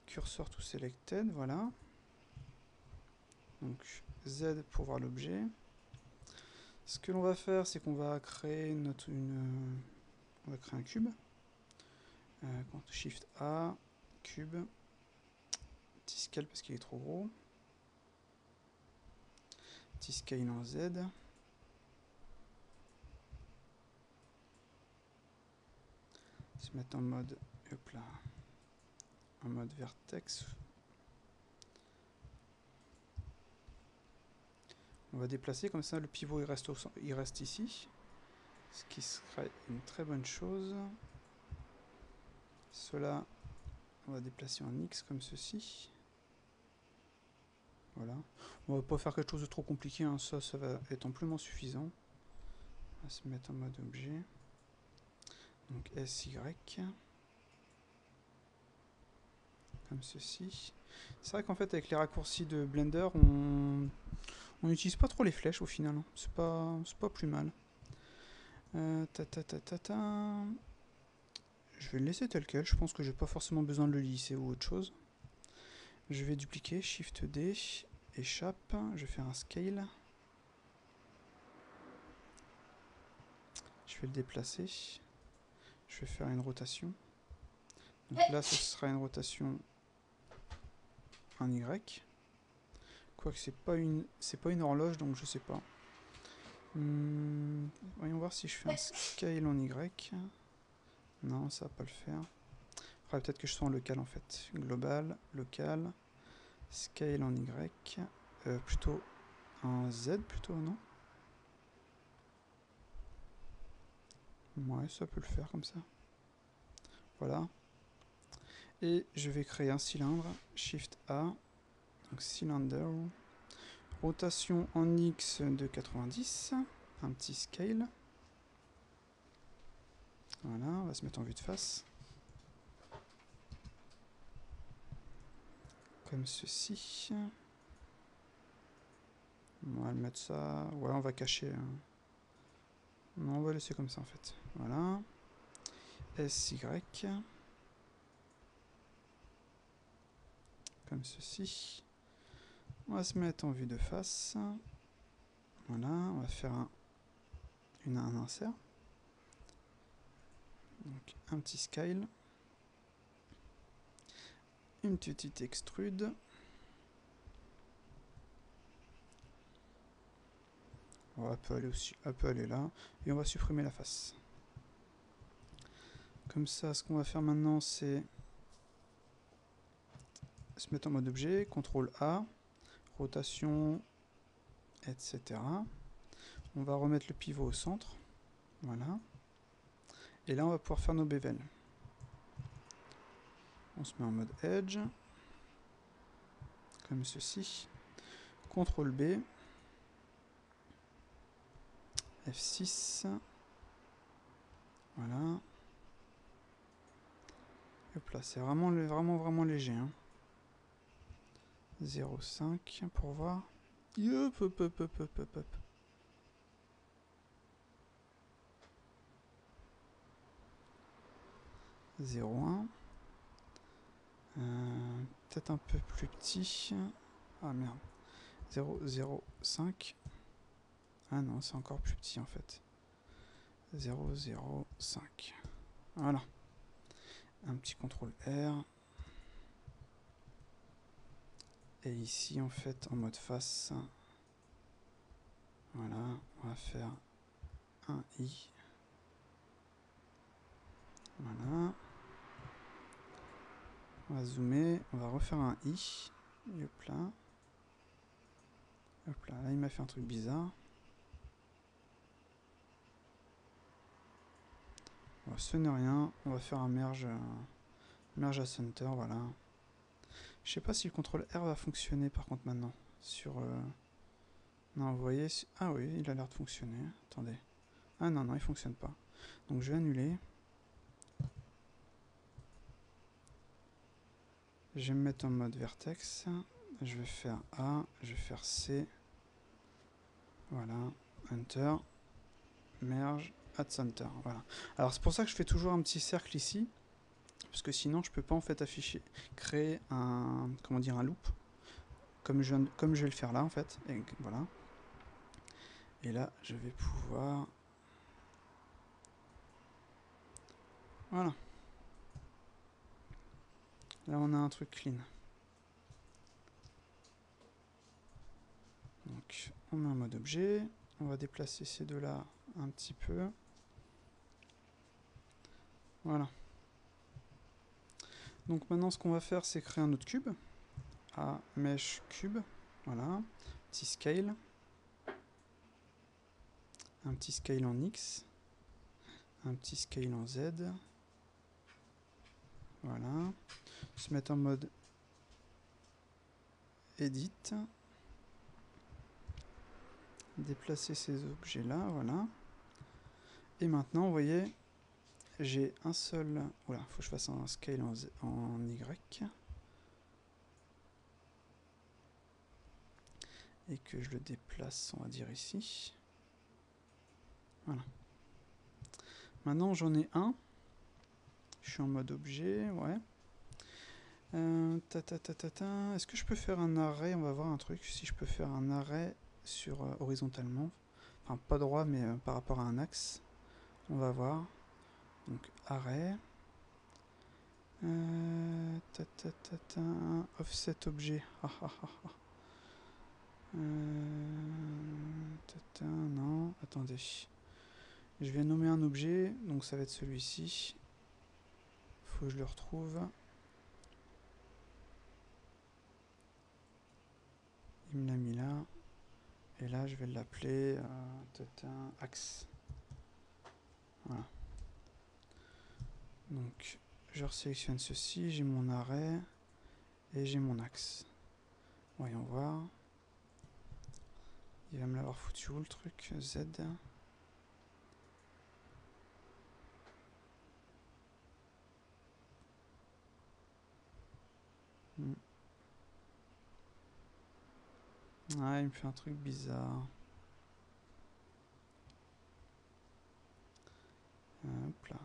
Cursor to selected, voilà. Donc Z pour voir l'objet. Ce que l'on va faire, c'est qu'on va créer on va créer un cube. Shift A, cube, T-scale parce qu'il est trop gros. T-scale en Z. Se mettre en mode, hop là, en mode vertex. On va déplacer comme ça, le pivot il reste ici, ce qui serait une très bonne chose. Cela, on va déplacer en X comme ceci. Voilà. On va pas faire quelque chose de trop compliqué, hein. Ça va être amplement suffisant. On va se mettre en mode objet. Donc SY. Comme ceci. C'est vrai qu'en fait avec les raccourcis de Blender, on n'utilise pas trop les flèches au final. C'est pas plus mal. Je vais le laisser tel quel. Je pense que j'ai pas forcément besoin de le lisser ou autre chose. Je vais dupliquer, Shift D, échappe. Je vais faire un scale. Je vais le déplacer. Je vais faire une rotation. Donc là, ce sera une rotation en Y. Quoique c'est pas une horloge, donc je sais pas. Voyons voir si je fais un scale en Y. Non, ça va pas le faire. Il faudrait peut-être que je sois en local en fait. Global, local, scale en Y. Plutôt en Z plutôt, non? Ouais, ça peut le faire comme ça. Voilà. Et je vais créer un cylindre. Shift A. Donc cylinder. Rotation en X de 90. Un petit scale. Voilà, on va se mettre en vue de face. Comme ceci. On va le mettre ça. Ouais, on va cacher. Non, on va laisser comme ça en fait. Voilà. SY. Comme ceci. On va se mettre en vue de face. Voilà, on va faire un insert. Donc un petit scale. Une petite extrude. On peut aller aussi, elle peut aller là. Et on va supprimer la face. Comme ça, ce qu'on va faire maintenant, c'est se mettre en mode objet, CTRL A, rotation, etc. On va remettre le pivot au centre. Voilà. Et là, on va pouvoir faire nos bevels. On se met en mode edge. Comme ceci. CTRL B. F6. Voilà. Hop là, c'est vraiment léger. Hein. 0,5 pour voir. Hop, hop, hop, hop, hop, hop, hop. Peut-être un peu plus petit. Ah merde. 0,05. Ah non, c'est encore plus petit en fait. 0,05. Voilà. Un petit CTRL R. Et ici, en fait, en mode face, voilà, on va faire un I. Voilà. On va zoomer, on va refaire un I. Et hop là. Hop là, là il m'a fait un truc bizarre. Bon, ce n'est rien, on va faire un merge à center, voilà. Je sais pas si le CTRL R va fonctionner par contre maintenant. Sur... Non, vous voyez... Ah oui, il a l'air de fonctionner. Attendez. Ah non, il fonctionne pas. Donc je vais annuler. Je vais me mettre en mode vertex. Je vais faire A, je vais faire C. Voilà. Enter, merge, add center. Voilà. Alors c'est pour ça que je fais toujours un petit cercle ici, parce que sinon je peux pas en fait créer un, comment dire, un loop, comme je vais le faire là en fait. Et voilà. Et là je vais pouvoir, voilà. Là on a un truc clean. Donc on met en mode objet, on va déplacer ces deux là un petit peu. Voilà. Donc maintenant ce qu'on va faire c'est créer un autre cube. À mesh cube, voilà. Petit scale. Un petit scale en X. Un petit scale en Z. Voilà. Se mettre en mode edit. Déplacer ces objets là, voilà. Et maintenant, vous voyez, j'ai un seul... Voilà, il faut que je fasse un scale en Y. Et que je le déplace, on va dire ici. Voilà. Maintenant, j'en ai un. Je suis en mode objet, ouais. Est-ce que je peux faire un arrêt? On va voir un truc. Si je peux faire un arrêt sur horizontalement. Enfin, pas droit, mais par rapport à un axe. On va voir. Donc, arrêt. Offset objet. Non, attendez. Je vais nommer un objet, donc ça va être celui-ci. Faut que je le retrouve. Il me l'a mis là. Et là, je vais l'appeler axe. Voilà. Donc, je resélectionne ceci, j'ai mon arrêt et j'ai mon axe. Voyons voir. Il va me l'avoir foutu où le truc? Z. Ah, il me fait un truc bizarre. Hop là.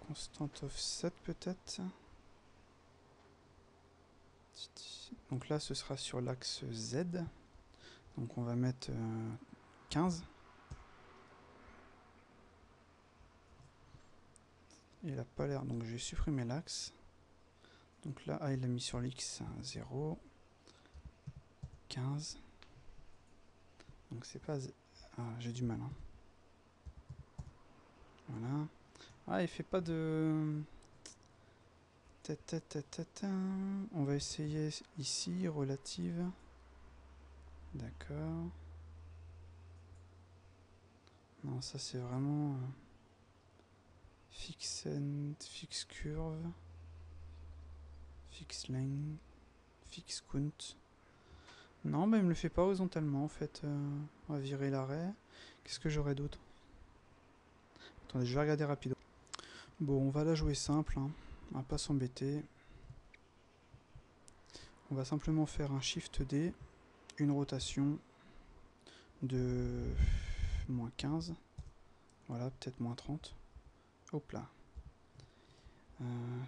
Constant offset peut-être. Donc là, ce sera sur l'axe Z. Donc on va mettre 15. Il n'a pas l'air, donc je vais supprimer l'axe. Donc là, il a mis sur l'X 0. 15. Donc c'est pas... Ah, j'ai du mal. Hein. Voilà. Ah, il fait pas de... On va essayer ici, relative. D'accord. Non, ça c'est vraiment... Fixe curve. Fixe length. Fixe count. Non, bah il me le fait pas horizontalement en fait. On va virer l'arrêt. Qu'est-ce que j'aurais d'autre? Attendez, je vais regarder rapidement. Bon, on va la jouer simple. Hein. On va pas s'embêter. On va simplement faire un Shift D, une rotation de moins 15. Voilà, peut-être moins 30. Hop là.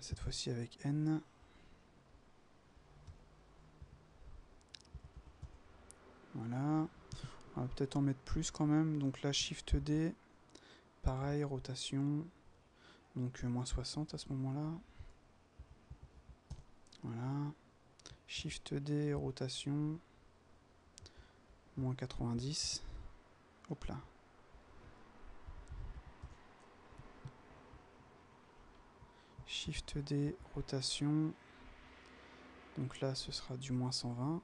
Cette fois-ci avec N. Voilà. On va peut-être en mettre plus quand même. Donc là, Shift D. Pareil, rotation. Donc moins 60 à ce moment-là. Voilà. Shift D, rotation. Moins 90. Hop là. Shift D, rotation. Donc là, ce sera du moins 120.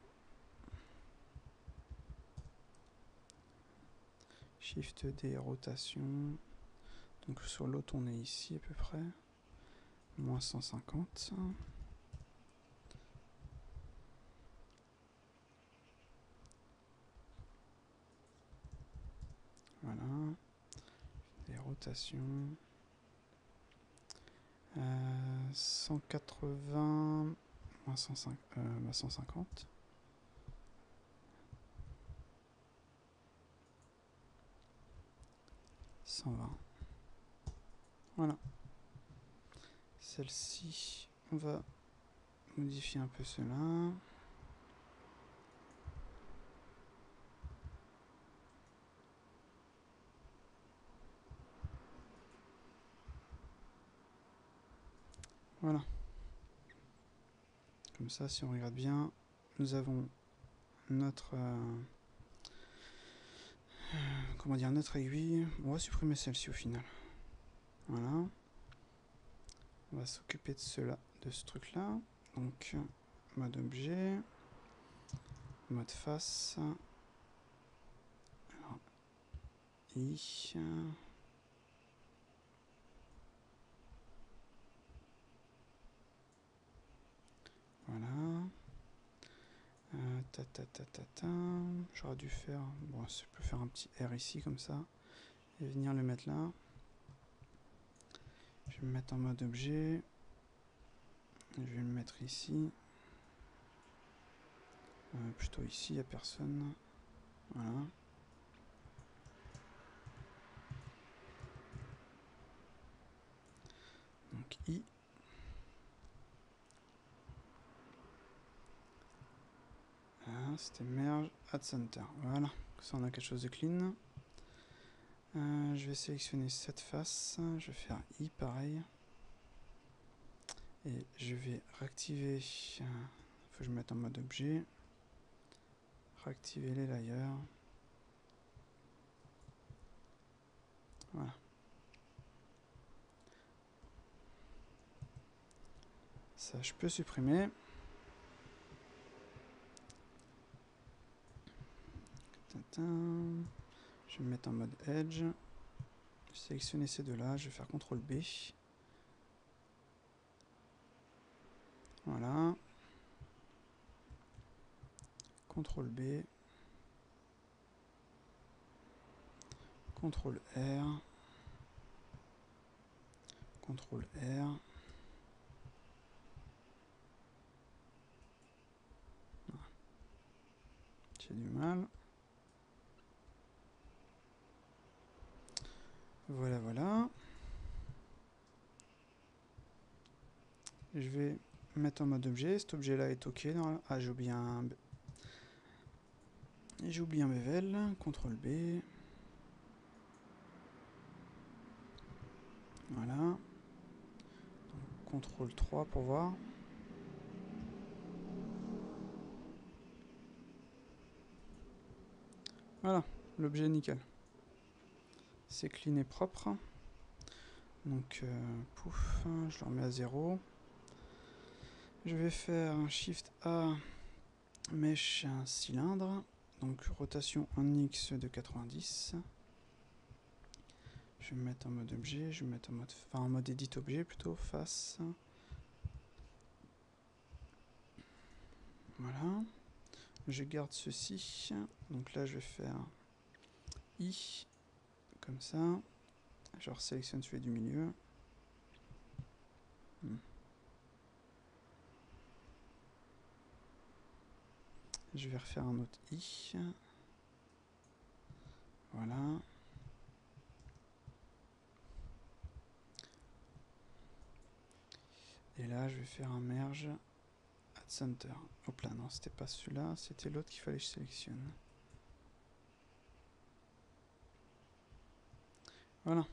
Shift D, rotation. Donc sur l'autre, on est ici à peu près. Moins 150. Voilà. Les rotations. 180. Moins 150. 120. Voilà. Celle-ci, on va modifier un peu cela. Voilà. Comme ça, si on regarde bien, nous avons notre comment dire, notre aiguille. On va supprimer celle-ci au final. Voilà. On va s'occuper de cela, de ce truc-là. Donc, mode objet, mode face. Alors, I. Voilà. J'aurais dû faire... Bon, je peux faire un petit R ici, comme ça. Et venir le mettre là. Je vais me mettre en mode objet. Je vais le mettre ici. Plutôt ici, il n'y a personne. Voilà. Donc I. C'était merge, add center. Voilà. Ça, on a quelque chose de clean. Je vais sélectionner cette face. Je vais faire I pareil. Et je vais réactiver. Faut que je me mette en mode objet. Réactiver les layers. Voilà. Ça, je peux supprimer. Je vais me mettre en mode Edge. Je vais sélectionner ces deux-là. Je vais faire CTRL B. Voilà. CTRL B. CTRL R. CTRL R. J'ai du mal. Voilà, voilà. Je vais mettre en mode objet. Cet objet-là est OK. Ah, j'ai oublié un... J'ai oublié un bevel. CTRL B. Voilà. CTRL 3 pour voir. Voilà, l'objet est nickel. C'est clean et propre. Donc, pouf, je le remets à 0. Je vais faire un Shift A, mèche un cylindre. Donc, rotation en X de 90. Je vais me mettre en mode objet, je vais me mettre en mode, enfin, en mode edit objet plutôt, face. Voilà. Je garde ceci. Donc là, je vais faire I, comme ça. Je sélectionne celui du milieu. Je vais refaire un autre I. Voilà. Et là, je vais faire un merge add center. Hop là, non, c'était pas celui-là, c'était l'autre qu'il fallait que je sélectionne. Voilà.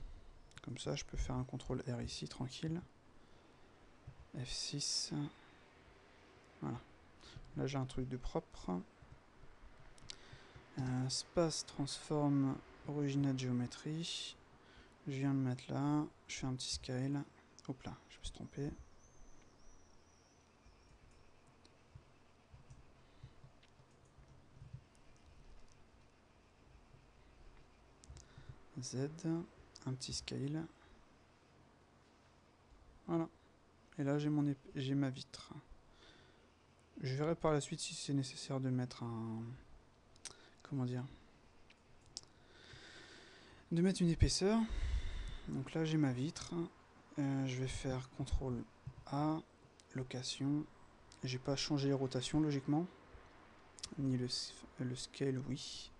Comme ça, je peux faire un CTRL R ici, tranquille. F6. Voilà. Là, j'ai un truc de propre. Space transform original géométrie. Je viens de le mettre là. Je fais un petit scale. Hop là, je me suis trompé. Z, un petit scale. Voilà. Et là, j'ai ma vitre. Je verrai par la suite si c'est nécessaire de mettre un... Comment dire? De mettre une épaisseur. Donc là, j'ai ma vitre. Je vais faire CTRL A, location. J'ai pas changé les rotations logiquement. Ni le scale, oui.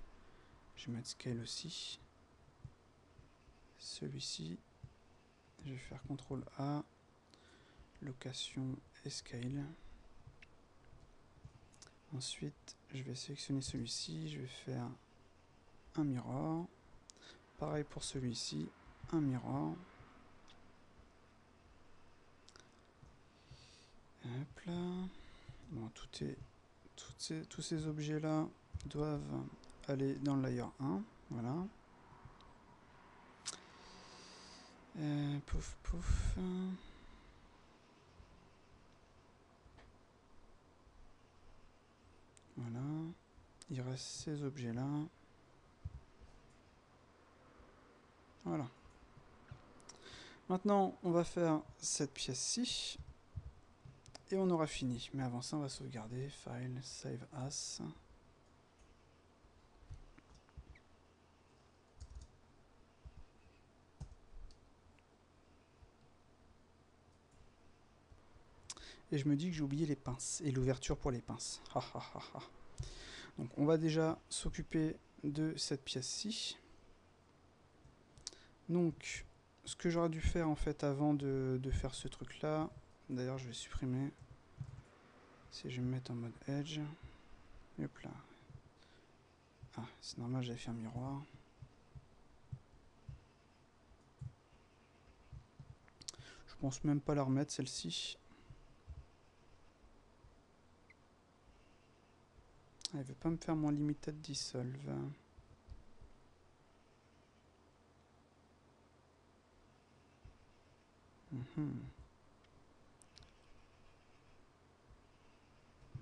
Je vais mettre scale aussi. celui-ci, je vais faire CTRL A, location et scale. Ensuite, je vais sélectionner celui-ci, je vais faire un mirror. Pareil pour celui-ci, un mirror. Hop là. Bon, tous ces objets-là doivent aller dans le layer 1. Voilà. Pouf, pouf. Voilà. Il reste ces objets-là. Voilà. Maintenant, on va faire cette pièce-ci. Et on aura fini. Mais avant ça, on va sauvegarder. File, save as. Et je me dis que j'ai oublié les pinces. Et l'ouverture pour les pinces. Donc on va déjà s'occuper de cette pièce-ci. Donc, ce que j'aurais dû faire en fait avant de faire ce truc-là, d'ailleurs je vais supprimer, si je vais me mettre en mode Edge, hop là. Ah, c'est normal, j'avais fait un miroir. Je pense même pas la remettre celle-ci. Ah, elle veut pas me faire mon limited dissolve.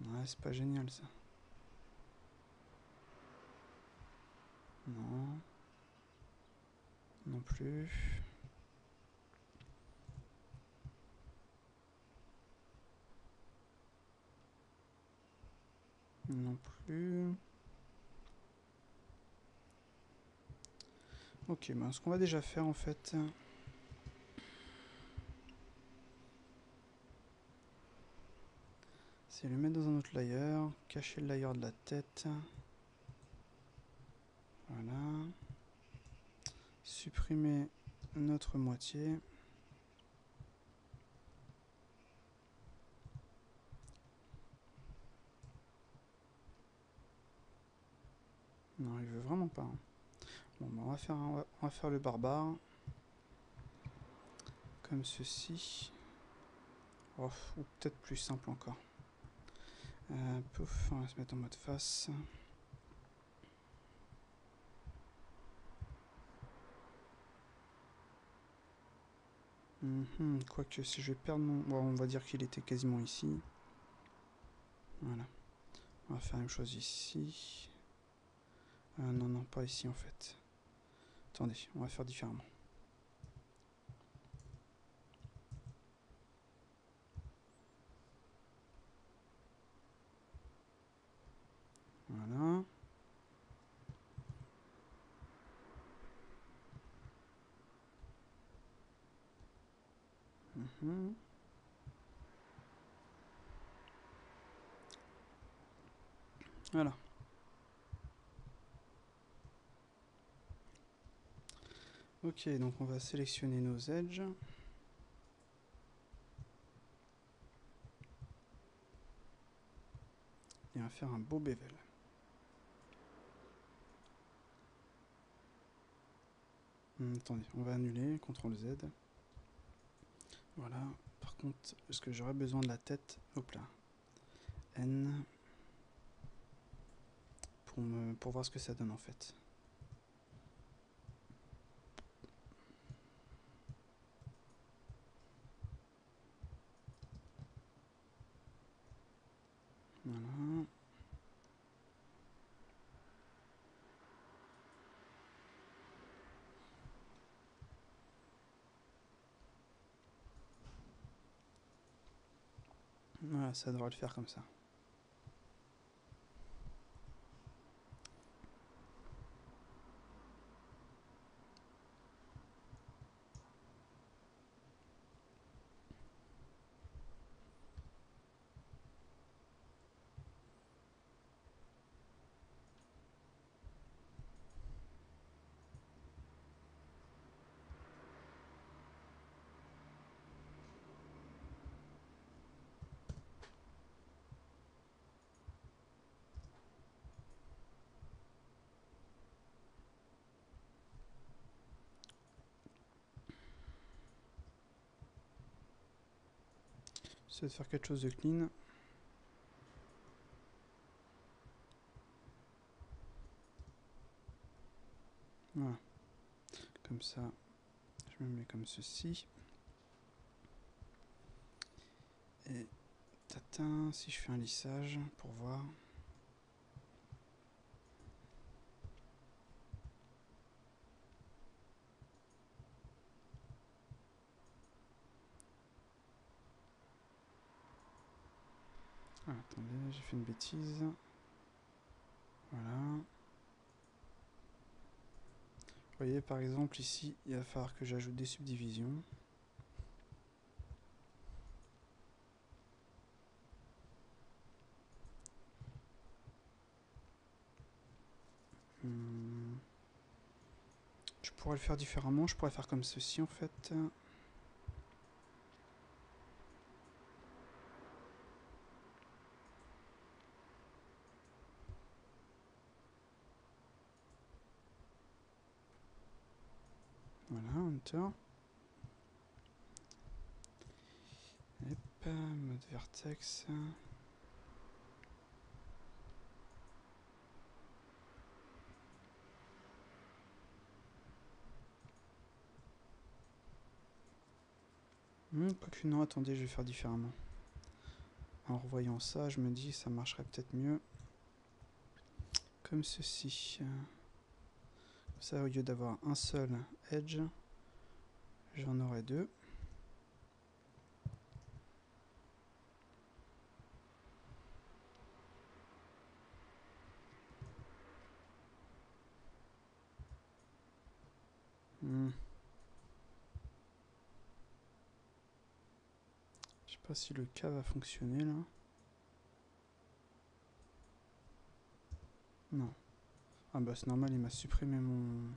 Ouais, c'est pas génial ça. Non. Non plus. Non plus. Ok, ben ce qu'on va déjà faire en fait, c'est le mettre dans un autre layer, cacher le layer de la tête. Voilà. Supprimer notre moitié. Non, il veut vraiment pas. Bon, ben on va faire le barbare. Comme ceci. Oh, ou peut-être plus simple encore. Pouf, on va se mettre en mode face. Quoique, si je vais perdre mon... Bon, on va dire qu'il était quasiment ici. Voilà. On va faire la même chose ici. Non, non, pas ici en fait. Attendez, on va faire différemment. Voilà. Voilà. Ok, donc on va sélectionner nos edges. Et on va faire un beau bevel. Attendez, on va annuler, CTRL Z. Voilà. Par contre, est-ce que j'aurais besoin de la tête? Hop là. N. Pour voir ce que ça donne en fait. Voilà. Voilà, ça devrait le faire comme ça. C'est de faire quelque chose de clean. Voilà. Comme ça, je me mets comme ceci. Et tatin, si je fais un lissage pour voir. Ah, attendez, j'ai fait une bêtise. Voilà. Vous voyez, par exemple, ici, il va falloir que j'ajoute des subdivisions. Je pourrais le faire différemment, je pourrais faire comme ceci en fait. Voilà, enter. Hop, mode vertex. Quoique non, attendez, je vais faire différemment. En revoyant ça, je me dis ça marcherait peut-être mieux. Comme ceci. Ça, au lieu d'avoir un seul edge, j'en aurai deux. Je sais pas si le cas va fonctionner là. Non. Ah bah c'est normal, il m'a supprimé mon...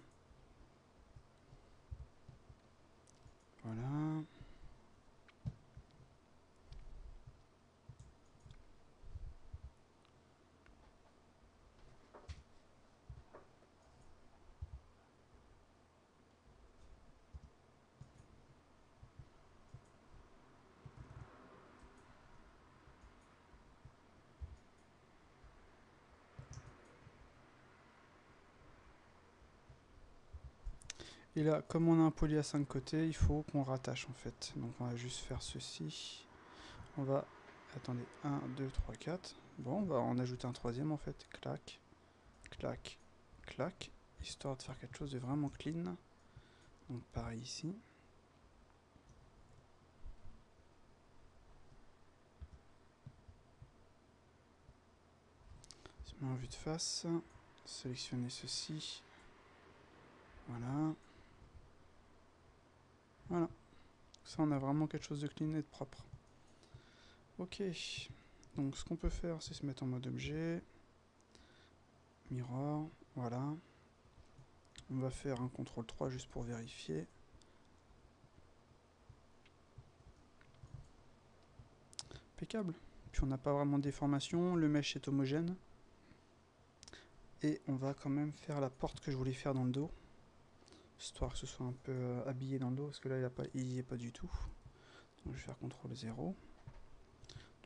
Voilà. Et là, comme on a un poly à 5 côtés, il faut qu'on rattache en fait. Donc on va juste faire ceci. On va... Attendez, 1, 2, 3, 4. Bon, on va en ajouter un troisième en fait. Clac, clac, clac. Histoire de faire quelque chose de vraiment clean. Donc pareil ici. Je mets en vue de face. Sélectionner ceci. Voilà. Voilà. Ça, on a vraiment quelque chose de clean et de propre. Ok. Donc, ce qu'on peut faire, c'est se mettre en mode objet. Mirror. Voilà. On va faire un CTRL 3 juste pour vérifier. Impeccable. Puis on n'a pas vraiment de déformation. Le mesh est homogène. Et on va quand même faire la porte que je voulais faire dans le dos. Histoire que ce soit un peu habillé dans le dos. Parce que là, il n'y est pas du tout. Donc, je vais faire CTRL 0.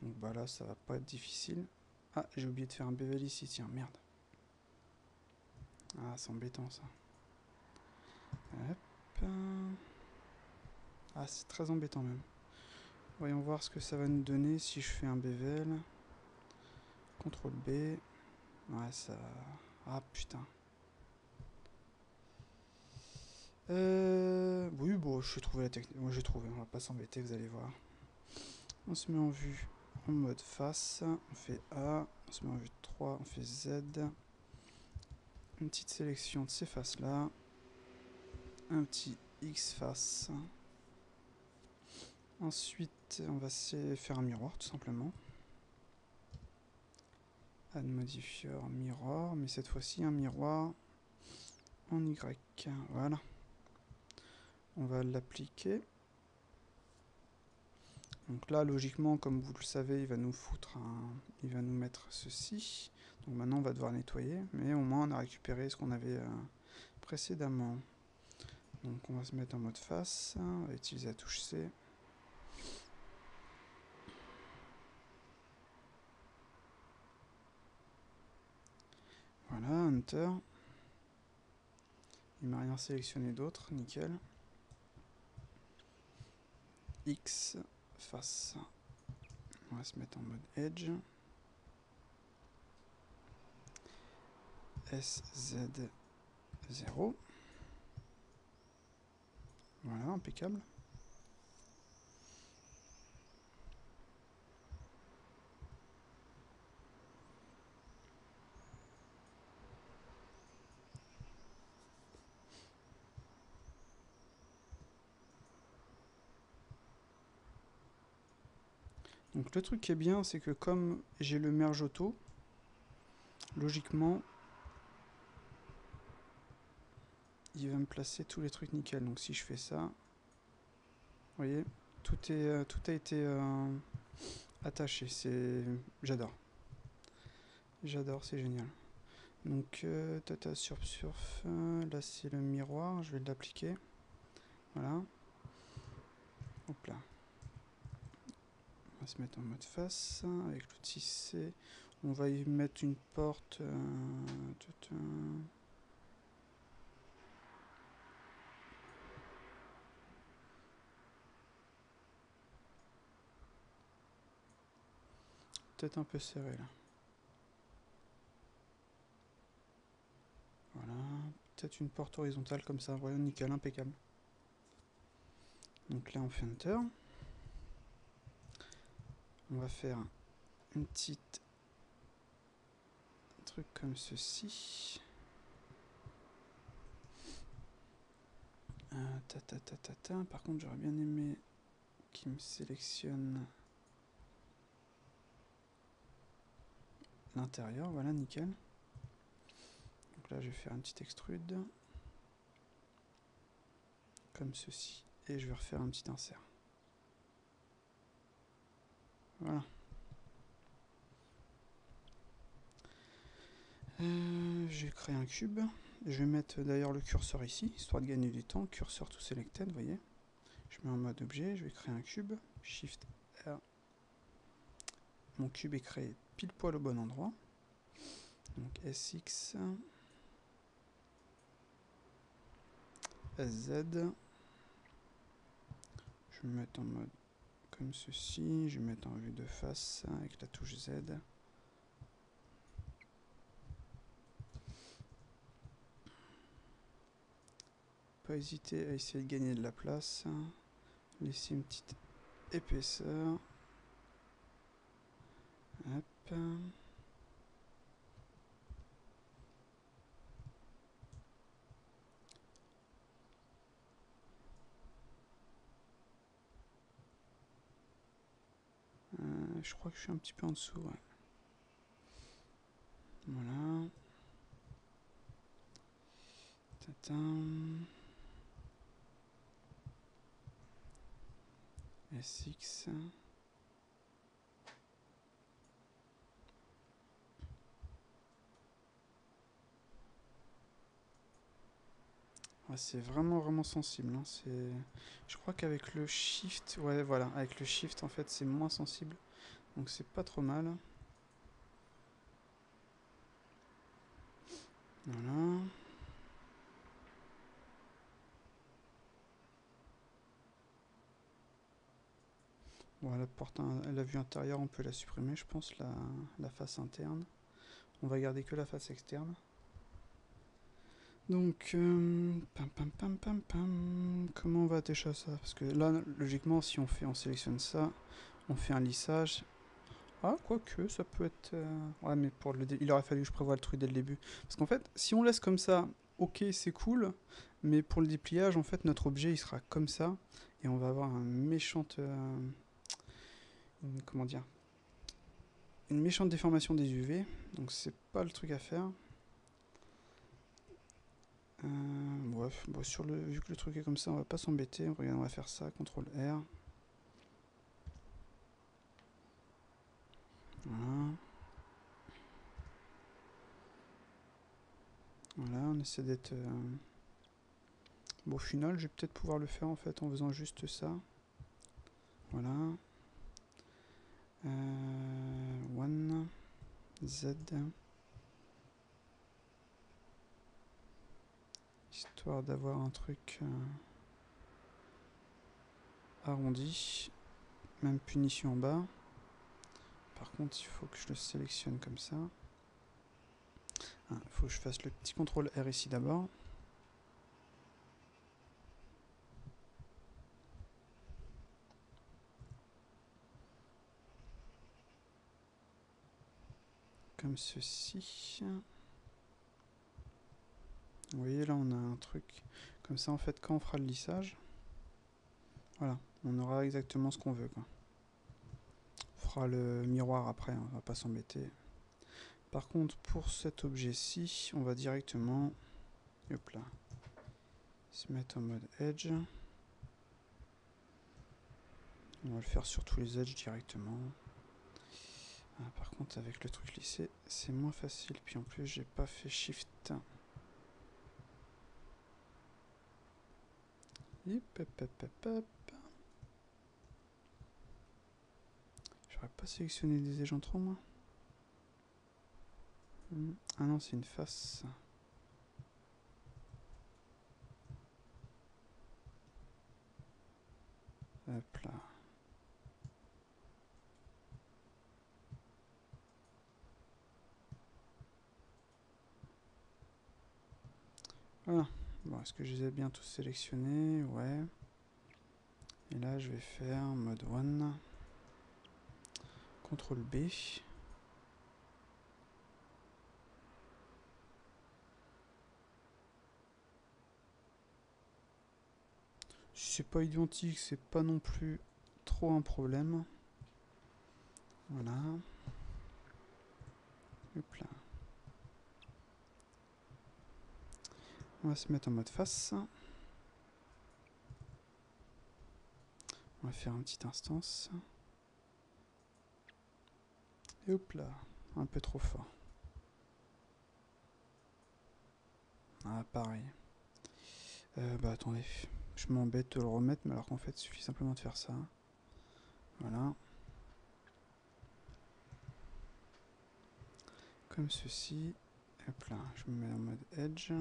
Donc bah là, ça va pas être difficile. Ah, j'ai oublié de faire un bevel ici, tiens, merde. Ah, c'est embêtant ça. Hop. Ah, c'est très embêtant même. Voyons voir ce que ça va nous donner si je fais un bevel. CTRL B. Ouais, ça... Ah, putain. Oui, bon, j'ai trouvé la technique. Moi, j'ai trouvé, on va pas s'embêter, vous allez voir. On se met en vue en mode face. On fait A. On se met en vue de 3. On fait Z. Une petite sélection de ces faces-là. Un petit X face. Ensuite, on va faire un miroir, tout simplement. Add modifier mirror, mais cette fois-ci un miroir en Y. Voilà. On va l'appliquer. Donc là, logiquement, comme vous le savez, il va nous il va nous mettre ceci. Donc maintenant, on va devoir nettoyer, mais au moins, on a récupéré ce qu'on avait précédemment. Donc on va se mettre en mode face. On va utiliser la touche C. Voilà, Hunter. Il m'a rien sélectionné d'autre, nickel. X, face. On va se mettre en mode Edge. SZ0. Voilà, impeccable. Donc le truc qui est bien, c'est que comme j'ai le merge auto, logiquement, il va me placer tous les trucs nickel. Donc si je fais ça, vous voyez, tout a été attaché. J'adore. J'adore, c'est génial. Donc tata surf, là c'est le miroir, je vais l'appliquer. Voilà. Hop là. On va se mettre en mode face avec l'outil C. On va y mettre une porte. Peut-être un peu serré là. Voilà. Peut-être une porte horizontale comme ça. Voilà, nickel, impeccable. Donc là on fait Enter. On va faire une petite truc comme ceci. Par contre j'aurais bien aimé qu'il me sélectionne l'intérieur. Voilà, nickel. Donc là je vais faire un petit extrude. Comme ceci. Et je vais refaire un petit insert. Voilà. J'ai créé un cube. Je vais mettre d'ailleurs le curseur ici, histoire de gagner du temps. Curseur to selected, vous voyez. Je mets en mode objet, je vais créer un cube. Shift R. Mon cube est créé pile poil au bon endroit. Donc SX. SZ. Je vais me mettre en mode comme ceci. Je vais mettre en vue de face avec la touche Z. Pas hésiter à essayer de gagner de la place. Laisser une petite épaisseur. Hop. Je crois que je suis un petit peu en dessous. Ouais. Voilà. Tatin. SX. Ah, c'est vraiment sensible. Hein. Je crois qu'avec le shift, ouais voilà, avec le shift en fait c'est moins sensible. Donc c'est pas trop mal. Voilà. Bon, la vue intérieure, on peut la supprimer, je pense, la face interne. On va garder que la face externe. Donc, comment on va attacher ça? Parce que là, logiquement, si on sélectionne ça, on fait un lissage. Ah, quoique, ça peut être... Ouais, mais il aurait fallu que je prévoie le truc dès le début. Parce qu'en fait, si on laisse comme ça, ok, c'est cool, mais pour le dépliage, en fait, notre objet, il sera comme ça, et on va avoir comment dire? Une méchante déformation des UV, donc c'est pas le truc à faire. Bref, bon, vu que le truc est comme ça, on va pas s'embêter. Regarde, on va faire ça, CTRL R. Voilà. Voilà, on essaie d'être... Bon, au final, je vais peut-être pouvoir le faire en fait en faisant juste ça. Voilà. One Z. Histoire d'avoir un truc arrondi. Même punition en bas. Par contre, il faut que je le sélectionne comme ça. Il faut que je fasse le petit contrôle R ici d'abord. Comme ceci. Vous voyez, là, on a un truc. Comme ça, en fait, quand on fera le lissage, voilà, on aura exactement ce qu'on veut, quoi. On fera le miroir après, on va pas s'embêter. Par contre, pour cet objet-ci, on va directement, hop là, se mettre en mode Edge. On va le faire sur tous les edges directement. Par contre, avec le truc lissé, c'est moins facile. Puis en plus, j'ai pas fait Shift. Hop, hop, hop, hop, hop. J'aurais pas sélectionné des edges en trop, moi. Ah non, c'est une face. Hop là. Voilà. Bon, est-ce que je les ai bien tous sélectionnés? Ouais. Et là, je vais faire mode 1. CTRL B. Si c'est pas identique, c'est pas non plus trop un problème. Voilà. Hop là. On va se mettre en mode face. On va faire une petite instance. Et hop là. Un peu trop fort. Ah, pareil. Bah attendez. Je m'embête de le remettre, mais alors qu'en fait, il suffit simplement de faire ça. Voilà. Comme ceci. Hop là. Je me mets en mode Edge.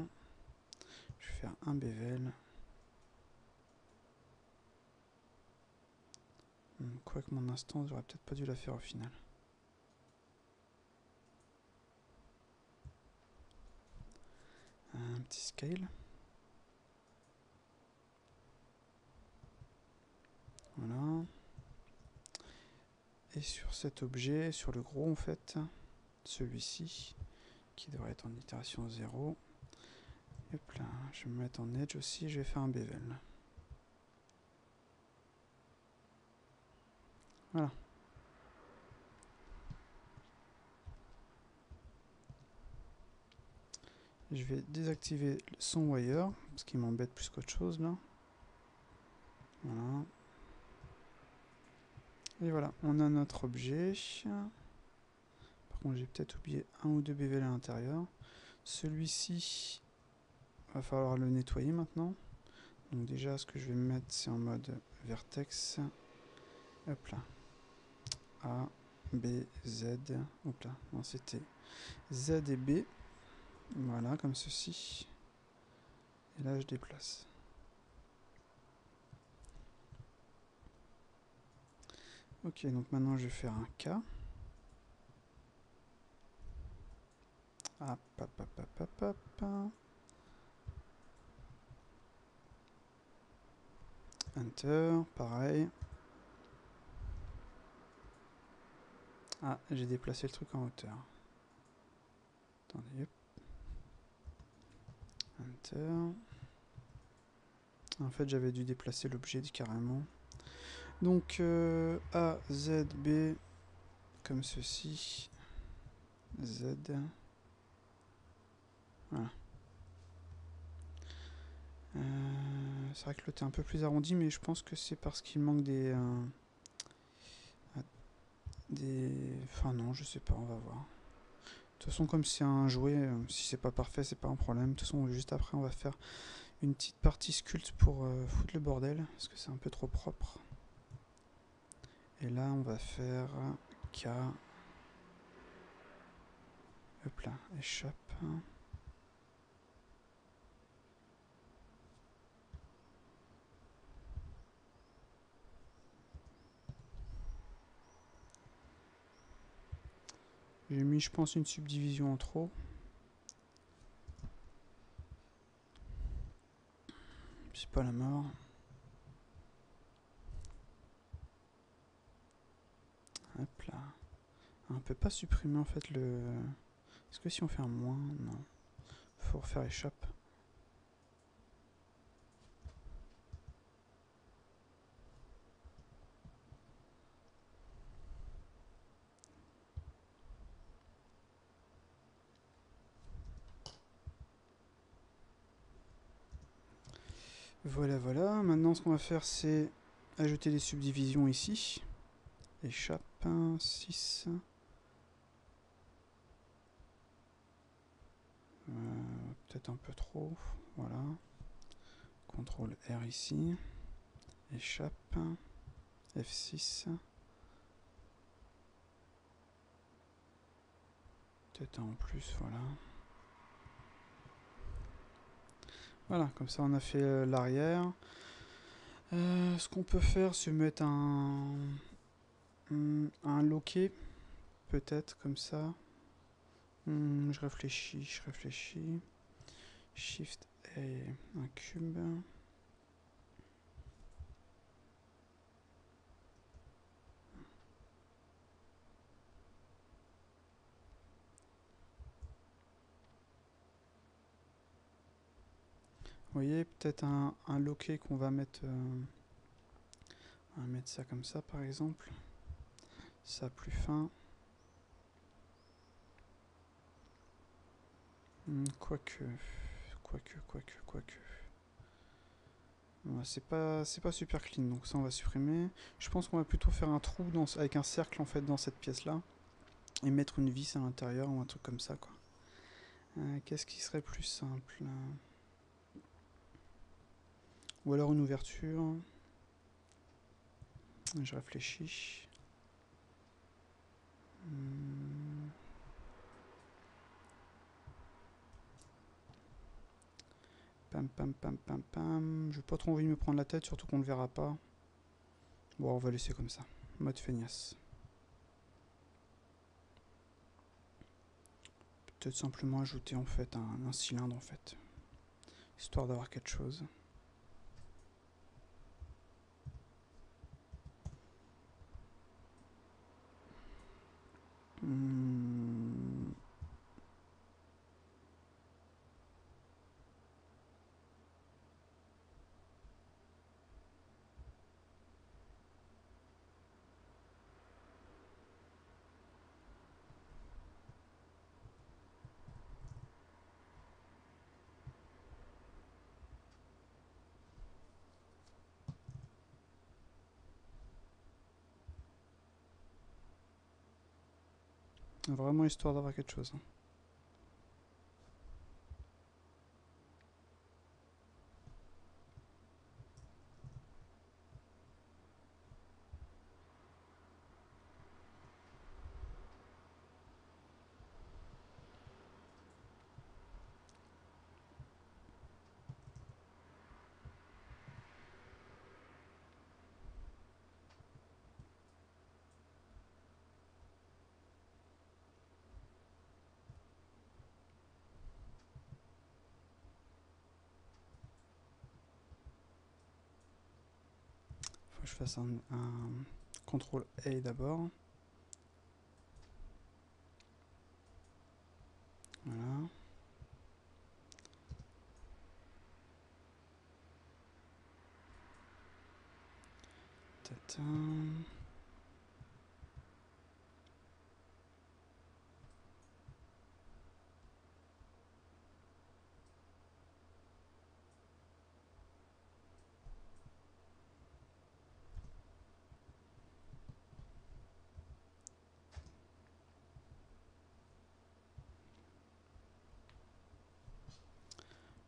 Je vais faire un bevel. Quoique mon instance, j'aurais peut-être pas dû la faire au final. Un petit scale. Voilà. Et sur cet objet, sur le gros en fait, celui-ci, qui devrait être en itération 0. Hop là, je vais me mettre en edge aussi, je vais faire un bevel. Voilà. Je vais désactiver son wire, ce qui m'embête plus qu'autre chose là. Voilà. Et voilà, on a notre objet. Par contre, j'ai peut-être oublié un ou deux bevels à l'intérieur. Celui-ci, va falloir le nettoyer maintenant. Donc déjà, ce que je vais me mettre, c'est en mode vertex. Hop là. A, B, Z. Hop là. Non, c'était Z et B. Voilà, comme ceci. Et là, je déplace. Ok, donc maintenant, je vais faire un K. Hop, hop, hop, hop, hop, hop. Enter, pareil. Ah, j'ai déplacé le truc en hauteur. Attendez, hop. Enter. En fait, j'avais dû déplacer l'objet carrément. Donc, A, Z, B, comme ceci. Z. Voilà. C'est vrai que l'autre est un peu plus arrondi, mais je pense que c'est parce qu'il manque des... Enfin non, je sais pas, on va voir. De toute façon, comme c'est un jouet, si c'est pas parfait, c'est pas un problème. De toute façon, juste après, on va faire une petite partie sculpte pour foutre le bordel, parce que c'est un peu trop propre. Et là, on va faire K. Hop là, échappe. J'ai mis, je pense, une subdivision en trop. C'est pas la mort. Hop là. On peut pas supprimer en fait le... Est-ce que si on fait un moins? Non. Faut refaire échappe. Voilà, voilà. Maintenant, ce qu'on va faire, c'est ajouter des subdivisions ici. Échappe, 6. Peut-être un peu trop. Voilà. CTRL R ici. Échappe. F6. Peut-être un en plus, voilà. Voilà, comme ça on a fait l'arrière. Ce qu'on peut faire, c'est mettre un loquet, peut-être, comme ça. Je réfléchis. Shift et un cube. Vous voyez, peut-être un loquet qu'on va mettre... on va mettre ça comme ça, par exemple. Ça plus fin. Quoique. C'est pas super clean, donc ça on va supprimer. Je pense qu'on va plutôt faire un trou avec un cercle en fait dans cette pièce là et mettre une vis à l'intérieur ou un truc comme ça quoi. Qu'est-ce qui serait plus simple? Ou alors une ouverture. Je réfléchis. Pam. J'ai pas trop envie de me prendre la tête, surtout qu'on ne le verra pas. Bon, on va laisser comme ça. Mode feignasse. Peut-être simplement ajouter en fait un cylindre en fait. Histoire d'avoir quelque chose. Vraiment histoire d'avoir quelque chose. Faut que je fasse un CTRL A d'abord. Voilà. Tatin.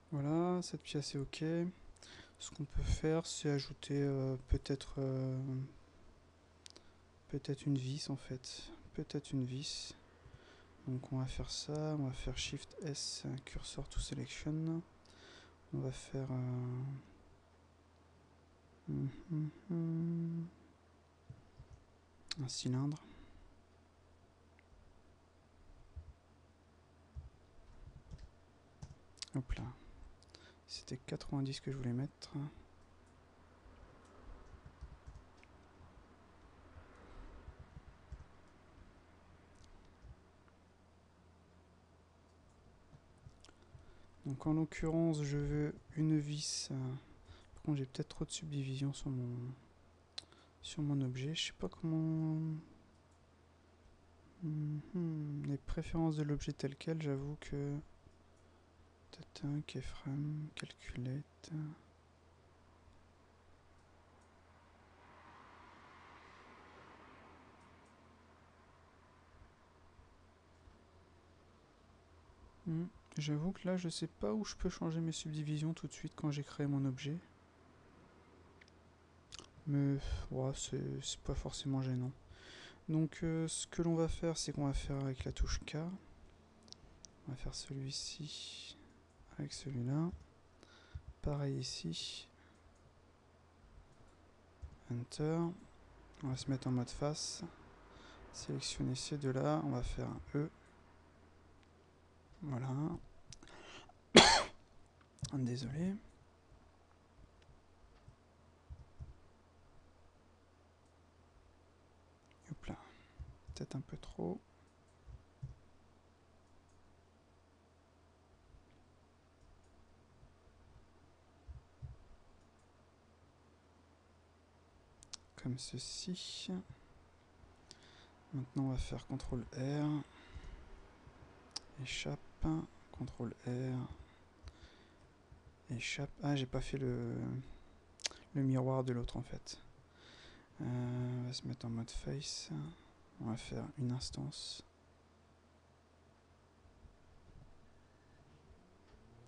Voilà, cette pièce est ok. Ce qu'on peut faire, c'est ajouter peut-être une vis en fait. Peut-être une vis. Donc on va faire ça, on va faire Shift S, cursor to selection. On va faire un cylindre. Hop là. C'était 90 que je voulais mettre. Donc en l'occurrence, je veux une vis. Par contre, j'ai peut-être trop de subdivisions sur mon objet. Je sais pas comment... Les préférences de l'objet tel quel, j'avoue que... Tata, keyframe, calculette... J'avoue que là, je sais pas où je peux changer mes subdivisions tout de suite quand j'ai créé mon objet. Mais ouais, c'est pas forcément gênant. Donc ce que l'on va faire, c'est qu'on va faire avec la touche K. On va faire celui-ci avec celui-là. Pareil ici. Enter. On va se mettre en mode face. Sélectionner ces deux-là. On va faire un E. Voilà. Désolé. Hop là. Peut-être un peu trop. Comme ceci. Maintenant, on va faire CTRL R. Échappe. CTRL R. Échappe. Ah, j'ai pas fait le miroir de l'autre en fait. On va se mettre en mode face. On va faire une instance.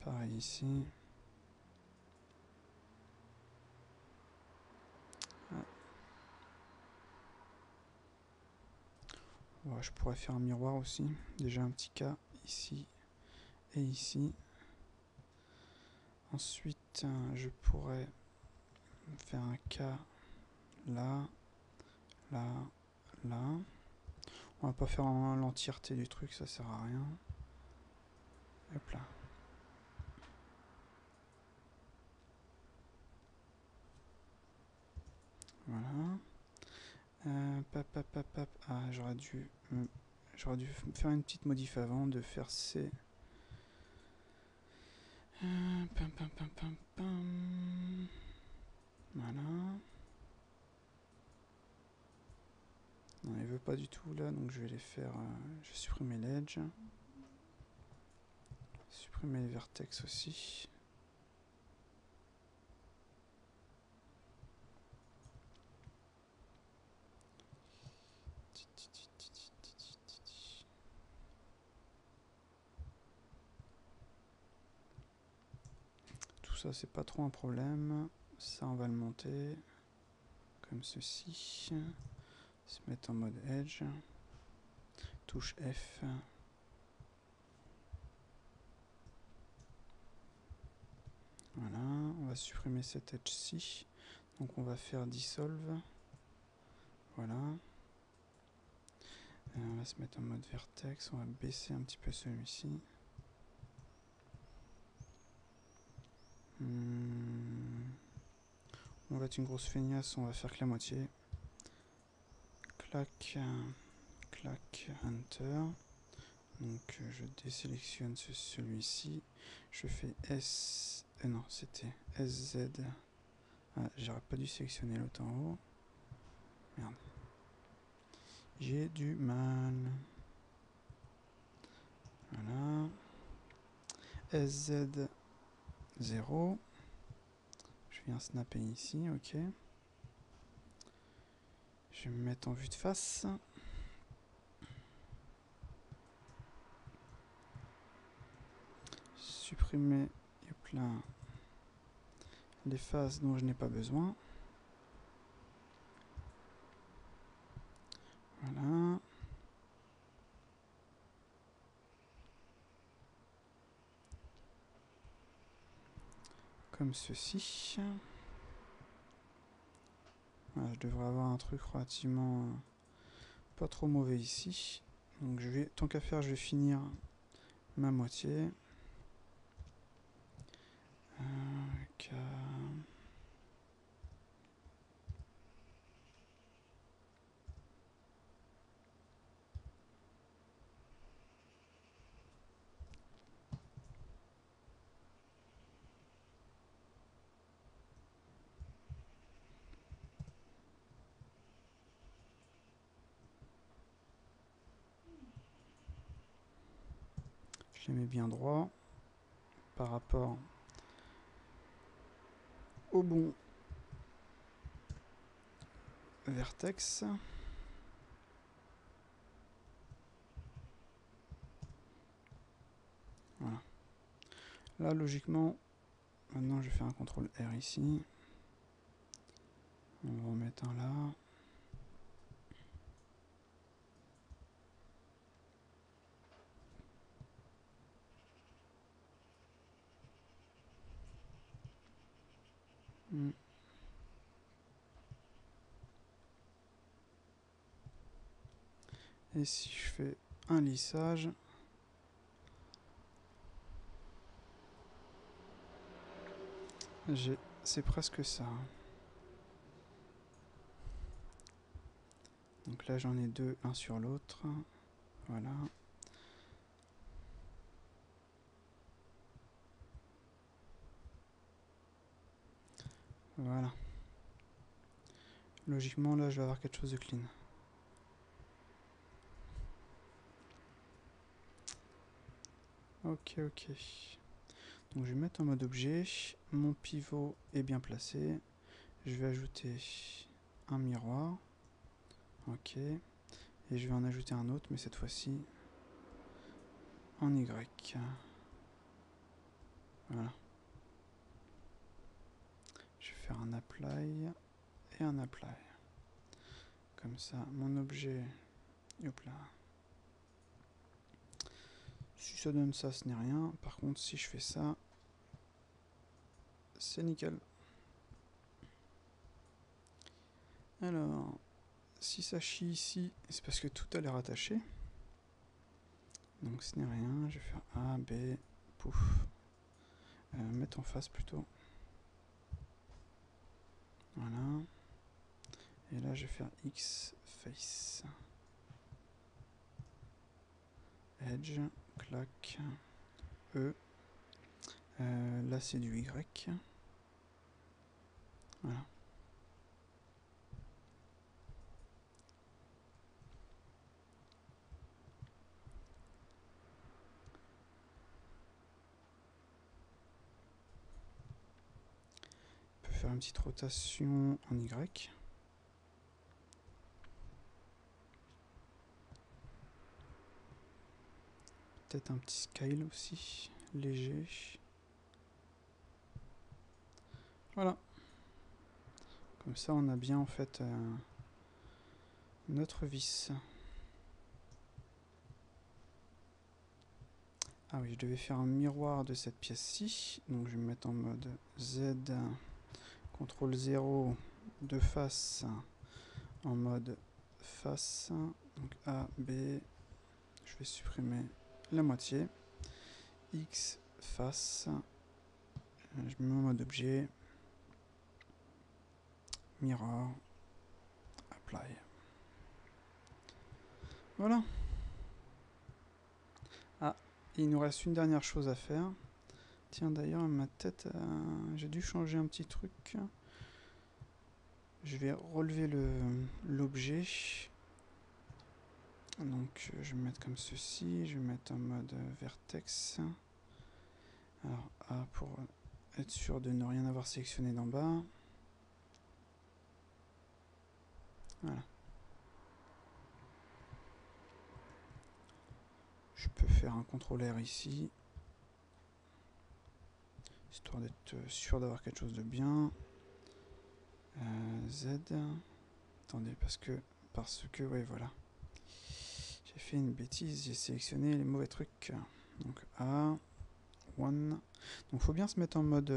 Pareil ici. Ah. Ouais, je pourrais faire un miroir aussi. Déjà un petit K ici et ici. Ensuite, je pourrais faire un K là, là, là. On va pas faire l'entièreté du truc, ça sert à rien. Hop là. Voilà. Ah, j'aurais dû faire une petite modif avant de faire ces... Voilà. Non, il veut pas du tout là, donc je vais les faire... je vais supprimer l'edge. Supprimer les vertex aussi. Tout ça, c'est pas trop un problème. Ça, on va le monter comme ceci. Se mettre en mode edge. Touche F. Voilà, on va supprimer cet edge-ci. Donc on va faire dissolve. Voilà. On va se mettre en mode vertex. On va baisser un petit peu celui-ci. On va être une grosse feignasse, on va faire que la moitié. Clac, clac, enter. Donc je désélectionne celui-ci. Je fais S. Non, c'était SZ. Ah, j'aurais pas dû sélectionner l'autre en haut. Merde. J'ai du mal. Voilà. SZ 0. Je viens snapper ici, ok. Je vais me mettre en vue de face. Supprimer hop là, les faces dont je n'ai pas besoin. Voilà. Comme ceci. Voilà, je devrais avoir un truc relativement pas trop mauvais ici. Donc je vais, tant qu'à faire, je vais finir ma moitié. K. Je les mets bien droit par rapport au bon vertex. Voilà. Là, logiquement, maintenant je vais faire un CTRL R ici. On va en mettre un là. Et si je fais un lissage, c'est presque ça. Donc là j'en ai deux, un sur l'autre. Voilà. Voilà. Logiquement là je vais avoir quelque chose de clean. Ok, ok. Donc je vais mettre en mode objet. Mon pivot est bien placé. Je vais ajouter un miroir. Ok. Et je vais en ajouter un autre, mais cette fois-ci en Y. Voilà. Je vais faire un apply et un apply. Comme ça, mon objet... Hop là. Si ça donne ça, ce n'est rien. Par contre, si je fais ça, c'est nickel. Alors, si ça chie ici, c'est parce que tout a l'air attaché. Donc ce n'est rien. Je vais faire A, B, pouf. Mettre en face plutôt. Voilà. Et là, je vais faire X, face. Edge, clac, E. Là, c'est du Y. Voilà. On peut faire une petite rotation en Y. Peut-être un petit scale aussi, léger. Voilà. Comme ça, on a bien en fait notre vis. Ah oui, je devais faire un miroir de cette pièce-ci. Donc je vais me mettre en mode Z, CTRL 0 de face, en mode face. Donc A, B, je vais supprimer la moitié. X, face. Je me mets en mode objet. Mirror. Apply. Voilà. Ah, il nous reste une dernière chose à faire. Tiens, d'ailleurs, ma tête, j'ai dû changer un petit truc. Je vais relever l'objet. Donc, je vais mettre comme ceci. Je vais mettre en mode vertex. Alors, A pour être sûr de ne rien avoir sélectionné d'en bas. Voilà. Je peux faire un CTRL R ici. Histoire d'être sûr d'avoir quelque chose de bien. Z. Attendez, parce que, ouais, voilà. J'ai fait une bêtise, j'ai sélectionné les mauvais trucs. Donc A, 1. Donc faut bien se mettre en mode...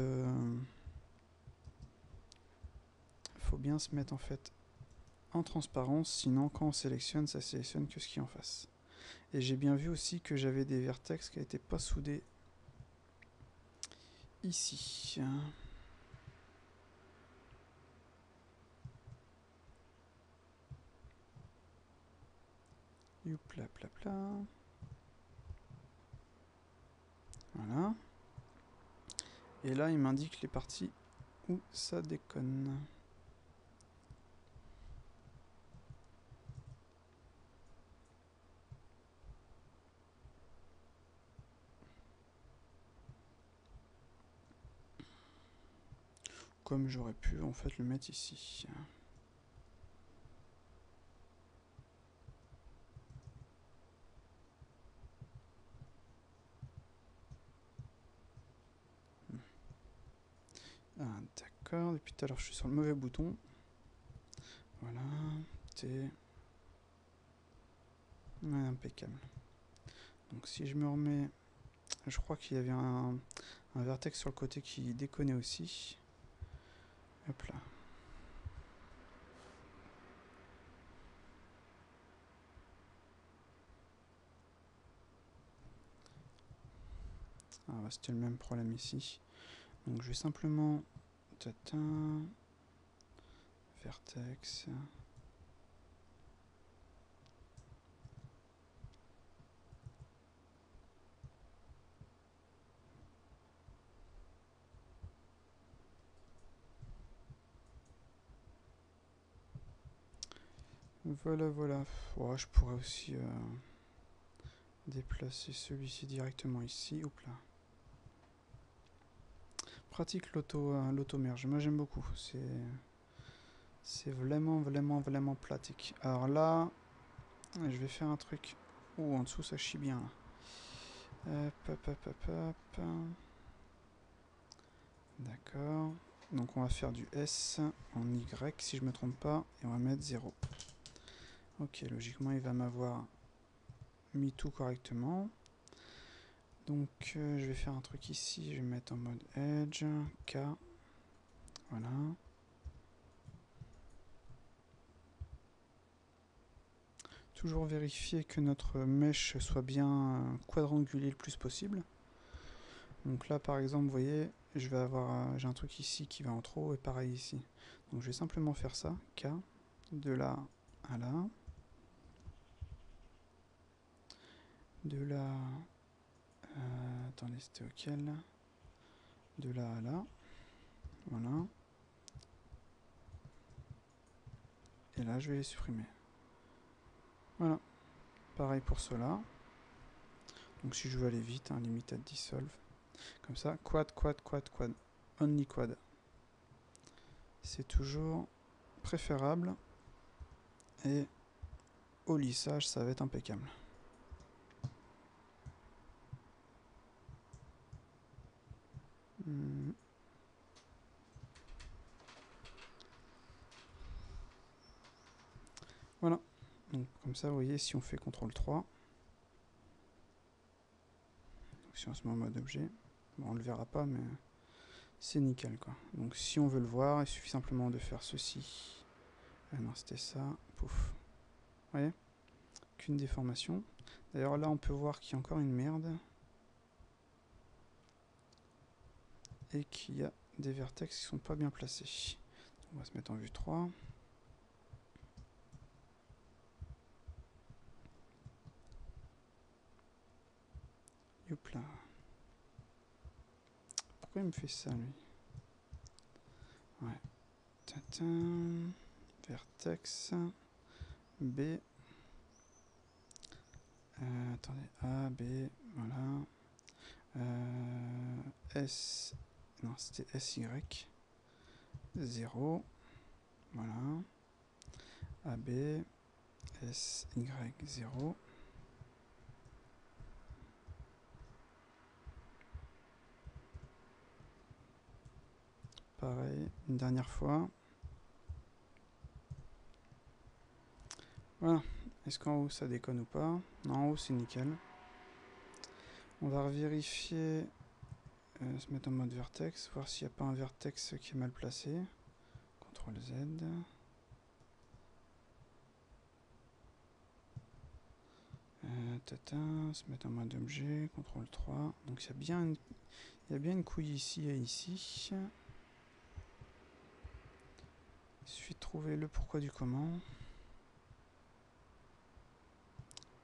faut bien se mettre en fait en transparence, sinon quand on sélectionne, ça sélectionne que ce qui est en face. Et j'ai bien vu aussi que j'avais des vertex qui n'étaient pas soudés. ici. Youpla, pla, pla. Voilà. Et là, il m'indique les parties où ça déconne. Comme j'aurais pu en fait le mettre ici. Ah, d'accord, depuis tout à l'heure je suis sur le mauvais bouton. Voilà, T. Ouais, impeccable. Donc si je me remets, je crois qu'il y avait un vertex sur le côté qui déconnait aussi. Hop là. Ah bah, c'était le même problème ici. Donc je vais simplement vertex. Voilà, voilà. Oh, je pourrais aussi déplacer celui-ci directement ici. Oups là. Pratique l'auto-merge. Moi j'aime beaucoup. C'est vraiment pratique. Alors là, je vais faire un truc. Oh, en dessous ça chie bien. Hop. D'accord. Donc on va faire du S en Y si je me trompe pas. Et on va mettre 0. Ok, logiquement il va m'avoir mis tout correctement. Donc je vais faire un truc ici. Je vais mettre en mode Edge. K. Voilà. Toujours vérifier que notre mèche soit bien quadrangulée le plus possible. Donc là par exemple vous voyez je vais avoir j'ai un truc ici qui va en trop et pareil ici. Donc je vais simplement faire ça, K, de là à là, de là attendez c'était auquel là, de là à là, voilà, et là je vais les supprimer. Voilà, pareil pour cela. Donc si je veux aller vite, hein, limited dissolve, comme ça, quad, only quad. C'est toujours préférable et au lissage ça va être impeccable. Voilà, donc comme ça vous voyez si on fait CTRL 3, donc si on se met en mode objet, bon, on le verra pas mais c'est nickel quoi. Donc si on veut le voir il suffit simplement de faire ceci. Ah non c'était ça, pouf. Vous voyez, qu'une déformation. D'ailleurs là on peut voir qu'il y a encore une merde. Et qu'il y a des vertex qui sont pas bien placés. On va se mettre en vue 3. Hop là. Pourquoi il me fait ça lui? Ouais. Tatin. Vertex. B. Attendez. A, B. Voilà. S. Non, c'était SY. 0. Voilà. AB. SY 0. Pareil, une dernière fois. Voilà. Est-ce qu'en haut ça déconne ou pas? Non, en haut c'est nickel. On va vérifier, se mettre en mode vertex, voir s'il n'y a pas un vertex qui est mal placé. CTRL Z. Tata, se mettre en mode objet, CTRL 3. Donc il y a bien une couille ici et ici. Il suffit de trouver le pourquoi du comment.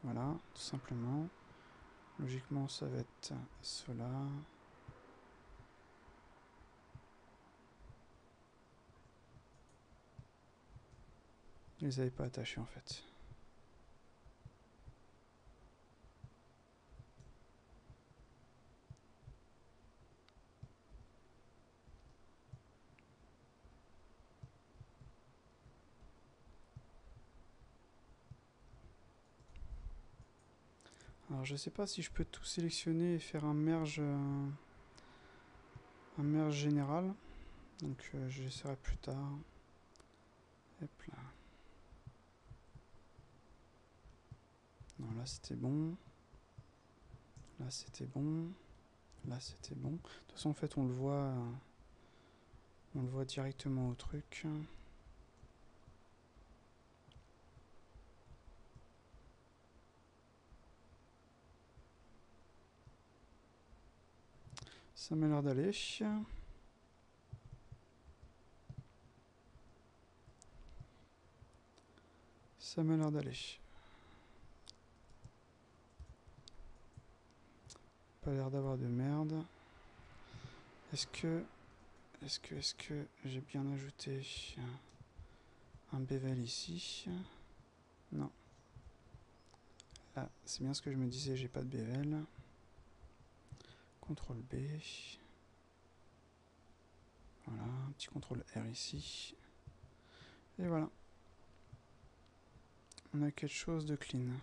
Voilà, tout simplement. Logiquement, ça va être cela. Ils les avaient pas attachés en fait. Alors je sais pas si je peux tout sélectionner et faire un merge général. Donc je l'essaierai plus tard. Hop là. Non, là c'était bon. Là c'était bon. Là c'était bon. De toute façon en fait on le voit directement au truc. Ça m'a l'air d'aller. Ça m'a l'air d'aller. Pas l'air d'avoir de merde. Est-ce que j'ai bien ajouté un bevel ici? Non. Là, c'est bien ce que je me disais, j'ai pas de bevel. CTRL B. Voilà, un petit CTRL R ici. Et voilà. On a quelque chose de clean.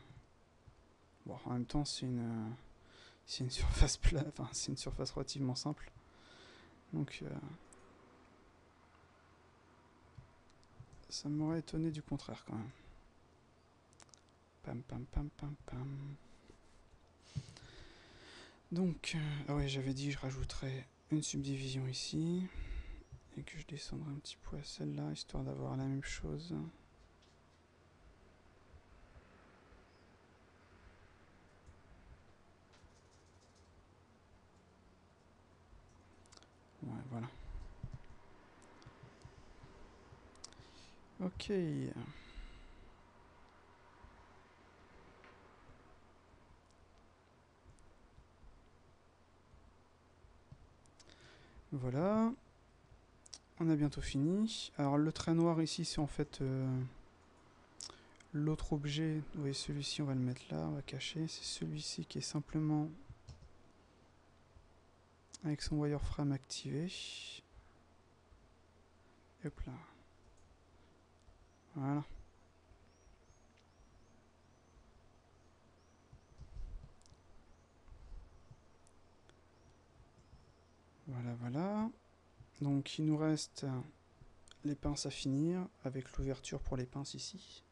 Bon, en même temps, c'est une surface plate, enfin, c'est une surface relativement simple. Donc, ça m'aurait étonné du contraire quand même. Pam, pam, pam, pam, pam. Donc, ah ouais, j'avais dit je rajouterais une subdivision ici. Et que je descendrai un petit peu à celle-là, histoire d'avoir la même chose. Ouais, voilà. Ok. Voilà. On a bientôt fini. Alors le trait noir ici, c'est en fait l'autre objet. Vous voyez, celui-ci, on va le mettre là, on va cacher. C'est celui-ci qui est simplement avec son wireframe activé. Et hop là. Voilà. Voilà, voilà. Donc il nous reste les pinces à finir, avec l'ouverture pour les pinces ici.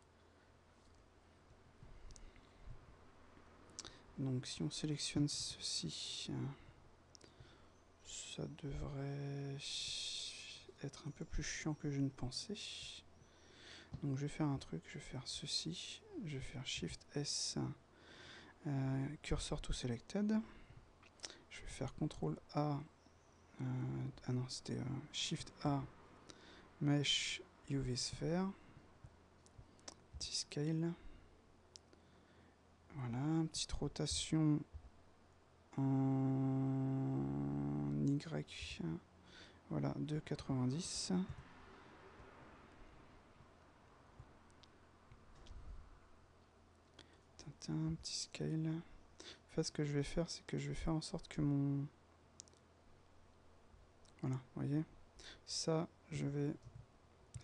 Donc si on sélectionne ceci, ça devrait être un peu plus chiant que je ne pensais. Donc je vais faire un truc, je vais faire ceci, je vais faire Shift S, Cursor to Selected. Je vais faire CTRL A, ah non c'était Shift A, Mesh UV Sphere, T-Scale. Voilà, petite rotation en Y, voilà, 2,90. Un petit scale. En fait, ce que je vais faire, c'est que je vais faire en sorte que mon... Voilà, vous voyez. Ça, je vais...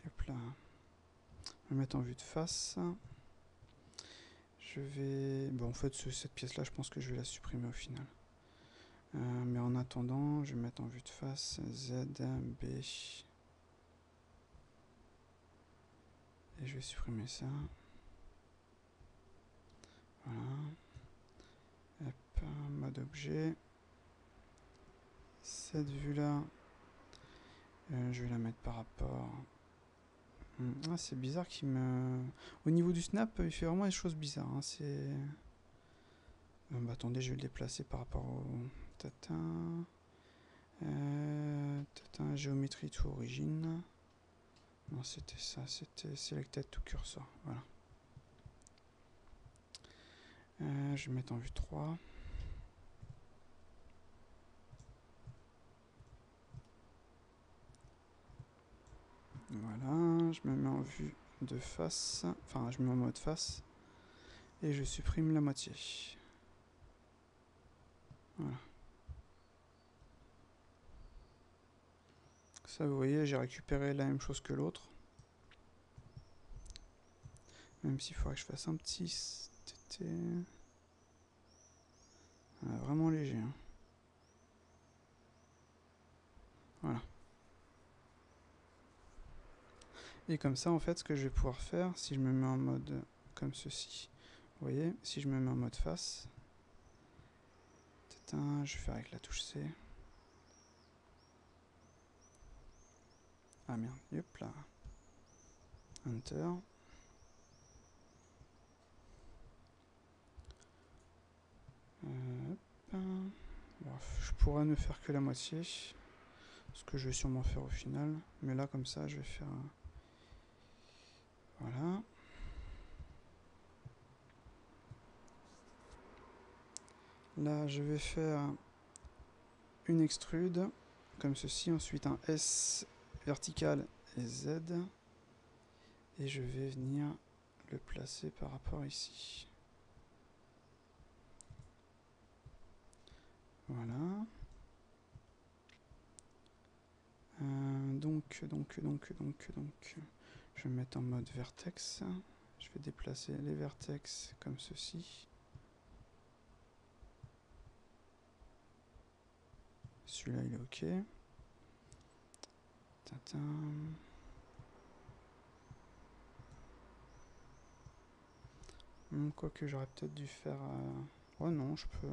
Hop là. Le mettre en vue de face. Je vais... Bon, en fait, cette pièce-là, je pense que je vais la supprimer au final. Mais en attendant, je vais mettre en vue de face Z, B. Et je vais supprimer ça. Voilà. Hop, mode objet. Cette vue-là, je vais la mettre par rapport... Ah, c'est bizarre qu'il me... Au niveau du snap, il fait vraiment des choses bizarres. Hein. Bah, attendez, je vais le déplacer par rapport au tatin. Tatin, géométrie to origine. Non, c'était ça, c'était selected to cursor. Voilà. Je vais mettre en vue 3. Voilà, je me mets en vue de face. Enfin, je me mets en mode face. Et je supprime la moitié. Voilà. Ça, vous voyez, j'ai récupéré la même chose que l'autre. Même s'il faudrait que je fasse un petit TT. Vraiment léger. Hein. Voilà. Et comme ça, en fait, ce que je vais pouvoir faire, si je me mets en mode comme ceci, vous voyez, si je me mets en mode face, je vais faire avec la touche C. Ah merde, hop là. Enter. Bref, je pourrais ne faire que la moitié, ce que je vais sûrement faire au final. Mais là, comme ça, je vais faire... Voilà. Là, je vais faire une extrude, comme ceci. Ensuite, un S vertical et Z. Et je vais venir le placer par rapport ici. Voilà. Donc, je vais mettre en mode vertex. Je vais déplacer les vertex comme ceci. Celui-là, il est OK. Quoique j'aurais peut-être dû faire... Oh non, je peux...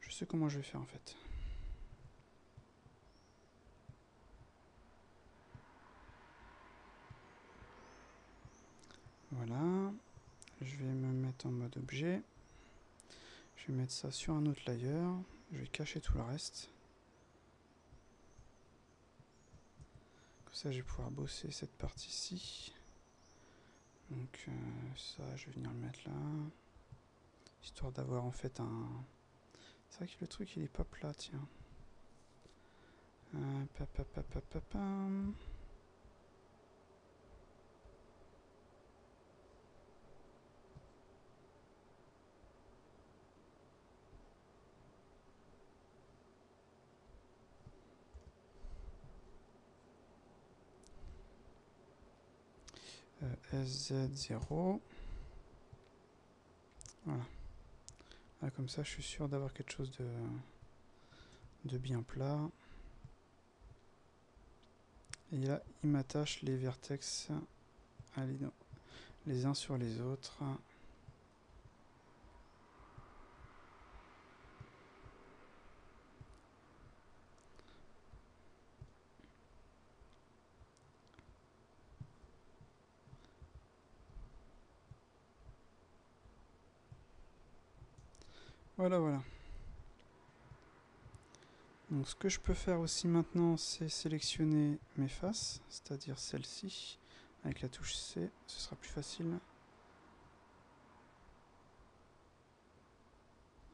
Je sais comment je vais faire en fait. Voilà. Je vais me mettre en mode objet. Je vais mettre ça sur un autre layer. Je vais cacher tout le reste. Comme ça, je vais pouvoir bosser cette partie-ci. Donc ça, je vais venir le mettre là. Histoire d'avoir en fait un... C'est vrai que le truc, il est pas plat, tiens. SZ0. Voilà. Là, comme ça, je suis sûr d'avoir quelque chose de bien plat. Et là, il m'attache les vertex les uns sur les autres. Voilà, voilà. Donc ce que je peux faire aussi maintenant, c'est sélectionner mes faces, c'est-à-dire celle-ci, avec la touche C, ce sera plus facile.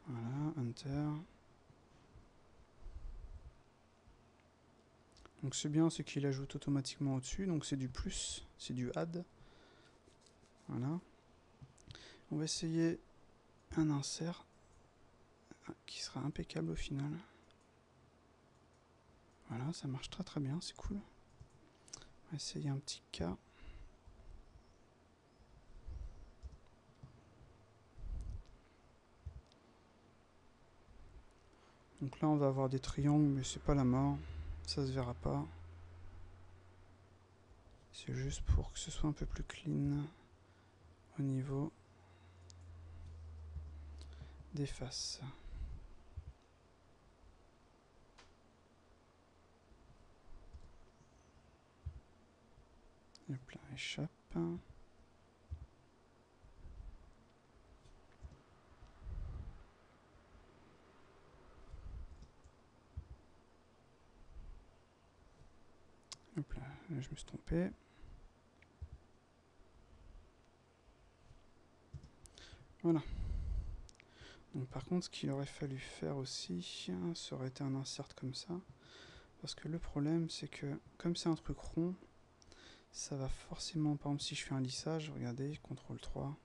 Voilà, Enter. Donc c'est bien, c'est qu'il ajoute automatiquement au-dessus, donc c'est du plus, c'est du add. Voilà. On va essayer un insert qui sera impeccable au final. Voilà, ça marche très très bien, c'est cool. On va essayer un petit cas. Donc là on va avoir des triangles, mais c'est pas la mort, ça se verra pas. C'est juste pour que ce soit un peu plus clean au niveau des faces. Hop là, échappe. Je me suis trompé. Voilà. Donc par contre, ce qu'il aurait fallu faire aussi, ça aurait été un insert comme ça. Parce que le problème, c'est que comme c'est un truc rond, ça va forcément, par exemple si je fais un lissage, regardez, CTRL 3.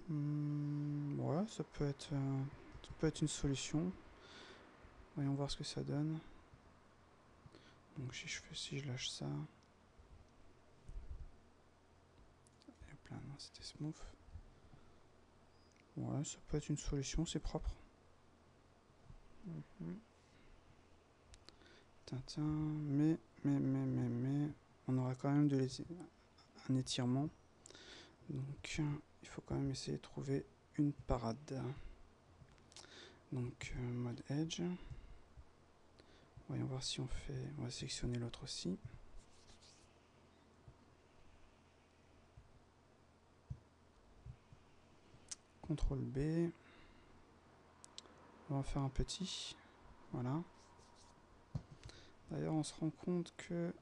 Ouais, ça peut être une solution. Voyons voir ce que ça donne. Donc si je lâche ça. Hop là, non, c'était smooth. Ouais, ça peut être une solution, c'est propre. Tintin, mais, on aura quand même un étirement. Donc, il faut quand même essayer de trouver une parade. Donc, mode Edge. Voyons voir si on fait... On va sélectionner l'autre aussi. CTRL B. On va faire un petit. Voilà. D'ailleurs, on se rend compte que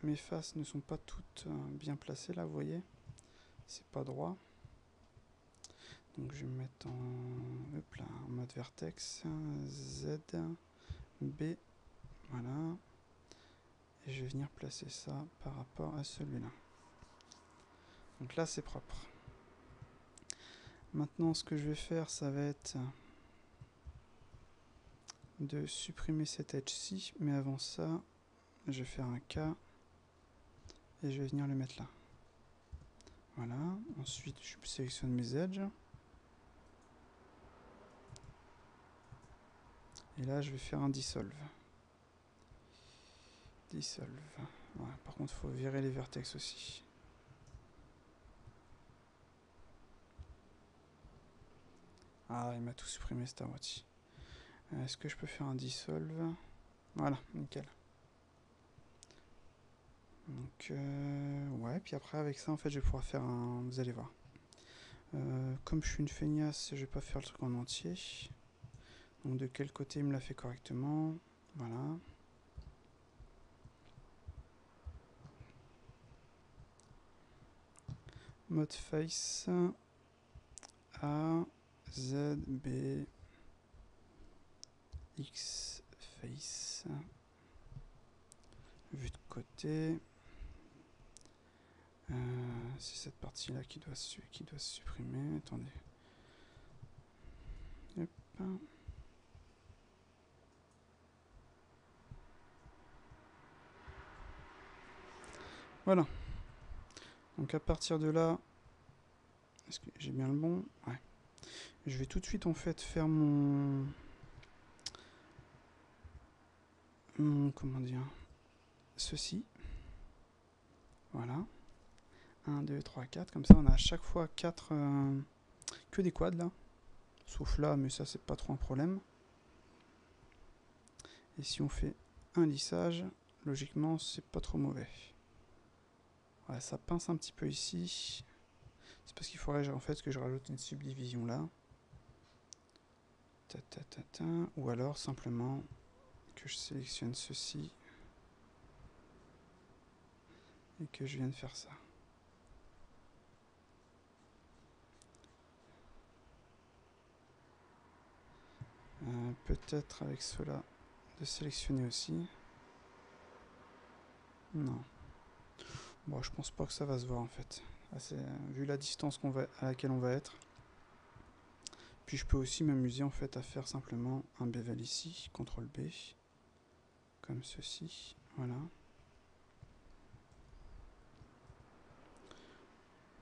mes faces ne sont pas toutes bien placées là, vous voyez. C'est pas droit. Donc je vais me mettre en mode vertex, Z, B, voilà. Et je vais venir placer ça par rapport à celui-là. Donc là c'est propre. Maintenant ce que je vais faire, ça va être de supprimer cet edge-ci, mais avant ça, je vais faire un K et je vais venir le mettre là. Voilà, ensuite je sélectionne mes edges. Et là je vais faire un dissolve. Voilà. Par contre il faut virer les vertex aussi. Ah, il m'a tout supprimé cette moitié. Est-ce que je peux faire un dissolve? Voilà, nickel. Donc, ouais, puis après avec ça, en fait, je vais pouvoir faire un... Vous allez voir. Comme je suis une feignasse, je vais pas faire le truc en entier. Donc, de quel côté il me l'a fait correctement? Voilà. Mode face. A, Z, B, X, face. Vue de côté. C'est cette partie-là qui doit se supprimer. Attendez. Hop. Voilà. Donc à partir de là, est-ce que j'ai bien le bon? Ouais. Je vais tout de suite en fait faire mon comment dire, ceci. Voilà. 1, 2, 3, 4. Comme ça, on a à chaque fois 4 que des quads là. Sauf là, mais ça, c'est pas trop un problème. Et si on fait un lissage, logiquement, c'est pas trop mauvais. Voilà, ça pince un petit peu ici. C'est parce qu'il faudrait en fait que je rajoute une subdivision là. Ou alors simplement que je sélectionne ceci et que je vienne faire ça. Peut-être avec cela de sélectionner aussi. Non. Bon, je pense pas que ça va se voir en fait. Vu la distance à laquelle on va être. Puis je peux aussi m'amuser en fait à faire simplement un bevel ici, CTRL B, comme ceci, voilà.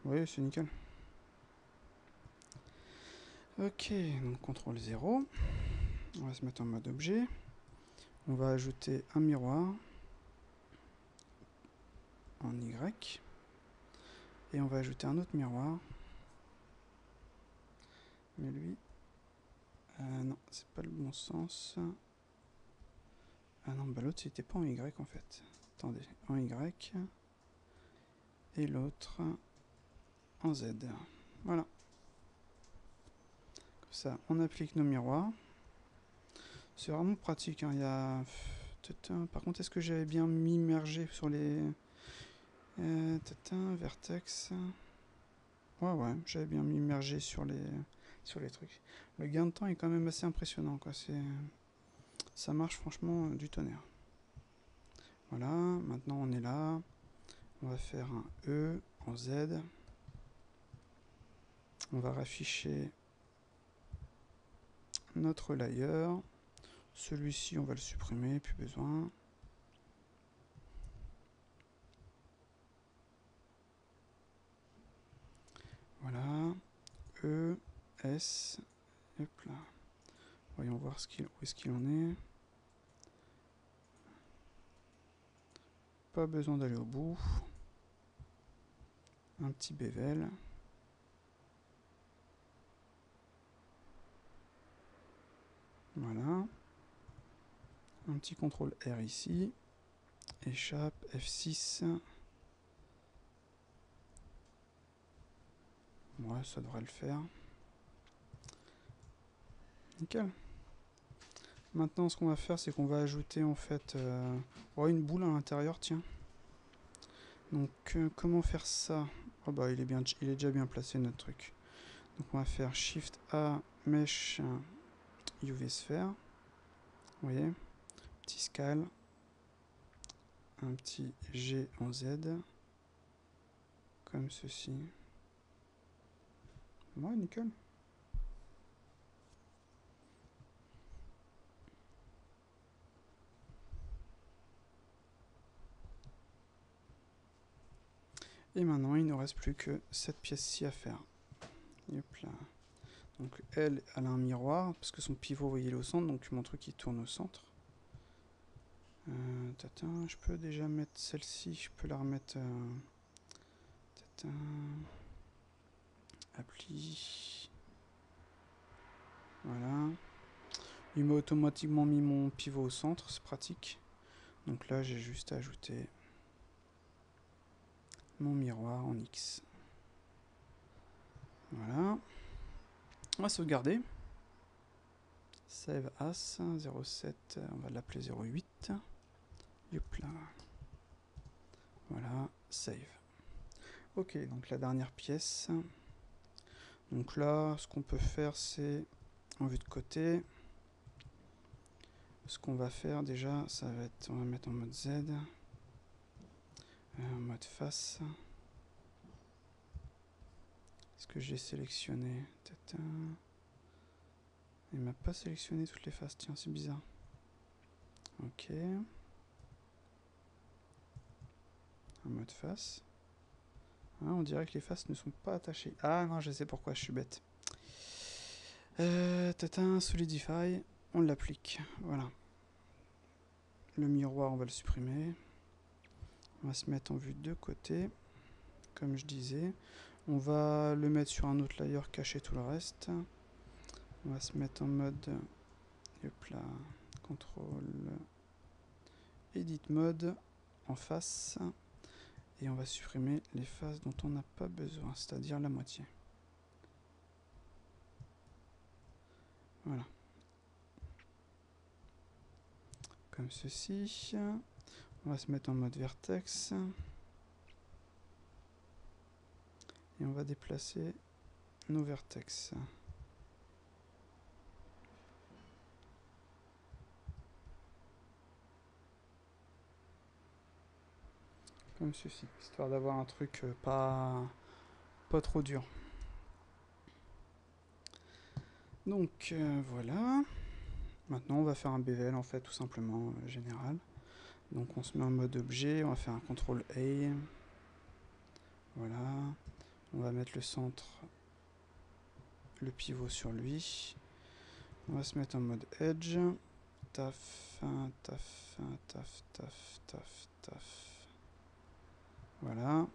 Oui, c'est nickel. Ok, donc CTRL 0. On va se mettre en mode objet. On va ajouter un miroir en Y. Et on va ajouter un autre miroir. Mais lui... non, c'est pas le bon sens. Ah non, bah l'autre c'était pas en Y en fait. Attendez, en Y. Et l'autre en Z. Voilà. Comme ça, on applique nos miroirs. C'est vraiment pratique, hein. Par contre, est-ce que j'avais bien mis merger sur les... vertex. Ouais, j'avais bien mis merger sur les trucs. Le gain de temps est quand même assez impressionnant, quoi. Ça marche franchement du tonnerre. Voilà, maintenant on est là. On va faire un E en Z. On va rafficher notre layer. Celui-ci, on va le supprimer, plus besoin. Voilà. E, S. Hop là. Voyons voir où est-ce qu'il en est. Pas besoin d'aller au bout. Un petit bevel. Voilà. Un petit contrôle R ici. Échappe, F6. Ouais, ça devrait le faire. Nickel. Maintenant, ce qu'on va faire, c'est qu'on va ajouter en fait une boule à l'intérieur, tiens. Donc, comment faire ça? Oh bah, il est déjà bien placé notre truc. Donc, on va faire Shift A, Mesh, UV Sphere. Vous voyez? Petit scale. Un petit G en Z. Comme ceci. Ouais, nickel. Et maintenant, il ne reste plus que cette pièce-ci à faire. Hop là. Donc elle a un miroir, parce que son pivot, vous voyez, il est au centre, donc mon truc il tourne au centre. Je peux déjà mettre celle-ci, je peux la remettre... appli. Voilà. Il m'a automatiquement mis mon pivot au centre, c'est pratique. Donc là, j'ai juste à ajouter mon miroir en X. Voilà. On va sauvegarder. Save as 07, on va l'appeler 08. Hop là. Voilà, save. Ok, donc la dernière pièce. Donc là, ce qu'on peut faire, c'est en vue de côté. Ce qu'on va faire déjà, ça va être, on va mettre en mode Z, en mode face. Est-ce que j'ai sélectionné? Il m'a pas sélectionné toutes les faces, tiens, c'est bizarre. Ok. En mode face. Ah, on dirait que les faces ne sont pas attachées. Ah non, je sais pourquoi, je suis bête. Solidify, on l'applique. Voilà. Le miroir, on va le supprimer. On va se mettre en vue de côté. Comme je disais. On va le mettre sur un autre layer, cacher tout le reste. On va se mettre en mode... Hop là. Contrôle... Edit mode. En face. Et on va supprimer les faces dont on n'a pas besoin, c'est-à-dire la moitié. Voilà. Comme ceci. On va se mettre en mode vertex. Et on va déplacer nos vertex. Comme ceci, histoire d'avoir un truc pas trop dur. Donc voilà. Maintenant on va faire un bevel en fait tout simplement général. Donc on se met en mode objet, on va faire un CTRL A. Voilà. On va mettre le centre, le pivot sur lui. On va se mettre en mode edge. Taf, taf, taf, taf, taf, taf. Voilà.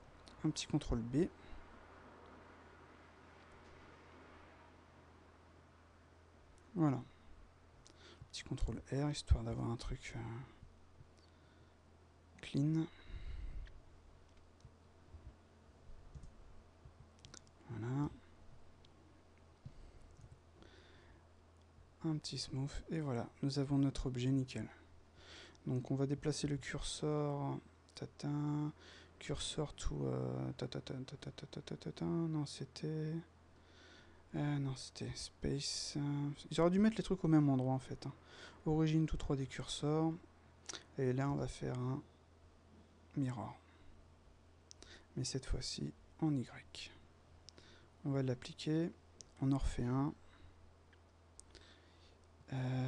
Un petit CTRL B. Voilà. Petit CTRL R, histoire d'avoir un truc clean. Voilà. Un petit smooth. Et voilà, nous avons notre objet nickel. Donc on va déplacer le curseur. Curseur to... non, c'était... non, c'était space. J'aurais dû mettre les trucs au même endroit en fait. Origine tout 3D curseur. Et là, on va faire un mirror. Mais cette fois-ci en Y. On va l'appliquer. On en refait un.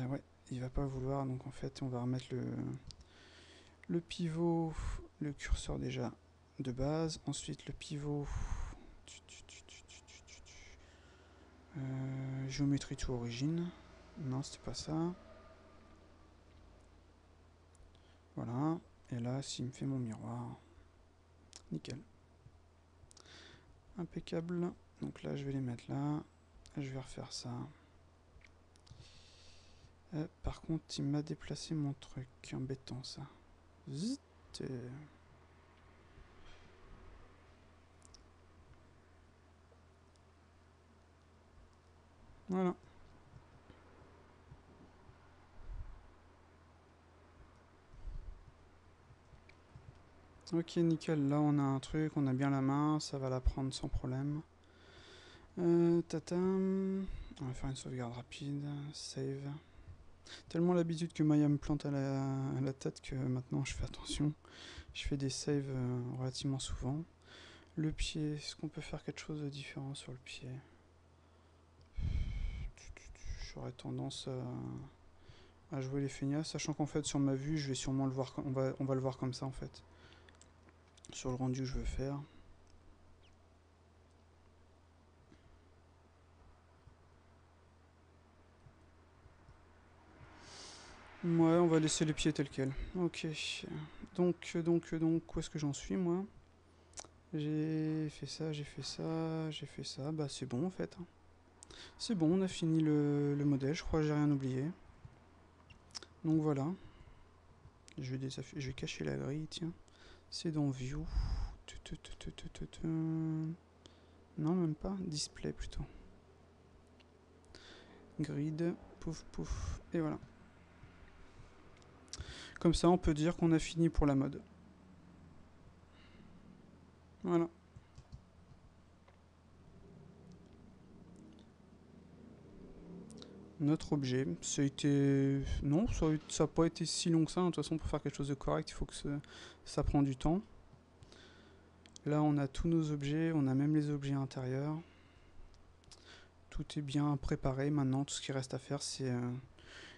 Ouais, il va pas vouloir. Donc en fait, on va remettre le pivot, le curseur déjà de base. Ensuite, le pivot. Géométrie to origine. Non, c'était pas ça. Voilà. Et là, s'il me fait mon miroir, nickel. Impeccable. Donc là, je vais les mettre là. Je vais refaire ça. Par contre, il m'a déplacé mon truc. Embêtant, ça. Zut. Voilà. Ok, nickel. Là, on a un truc. On a bien la main. Ça va la prendre sans problème. Tatam. On va faire une sauvegarde rapide. Save. Tellement l'habitude que Maya me plante à la tête que maintenant je fais attention. Je fais des saves relativement souvent. Le pied, est-ce qu'on peut faire quelque chose de différent sur le pied? J'aurais tendance à jouer les feignasses, sachant qu'en fait sur ma vue je vais sûrement le voir, on va le voir comme ça en fait. Sur le rendu que je veux faire. Ouais, on va laisser les pieds tels quels. Ok. Donc, où est-ce que j'en suis moi? J'ai fait ça, j'ai fait ça, j'ai fait ça. Bah c'est bon en fait. C'est bon, on a fini le modèle, je crois que j'ai rien oublié. Donc voilà. Je vais cacher la grille, tiens. C'est dans View. Non, même pas. Display plutôt. Grid. Pouf, pouf. Et voilà. Comme ça, on peut dire qu'on a fini pour la mode. Voilà. Notre objet. Ça a été... Non, ça n'a pas été si long que ça. De toute façon, pour faire quelque chose de correct, il faut que ça prend du temps. Là, on a tous nos objets. On a même les objets intérieurs. Tout est bien préparé. Maintenant, tout ce qui reste à faire, c'est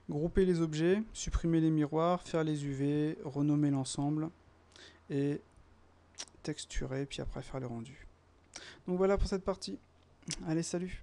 grouper les objets, supprimer les miroirs, faire les UV, renommer l'ensemble et texturer, puis après faire le rendu. Donc voilà pour cette partie. Allez, salut!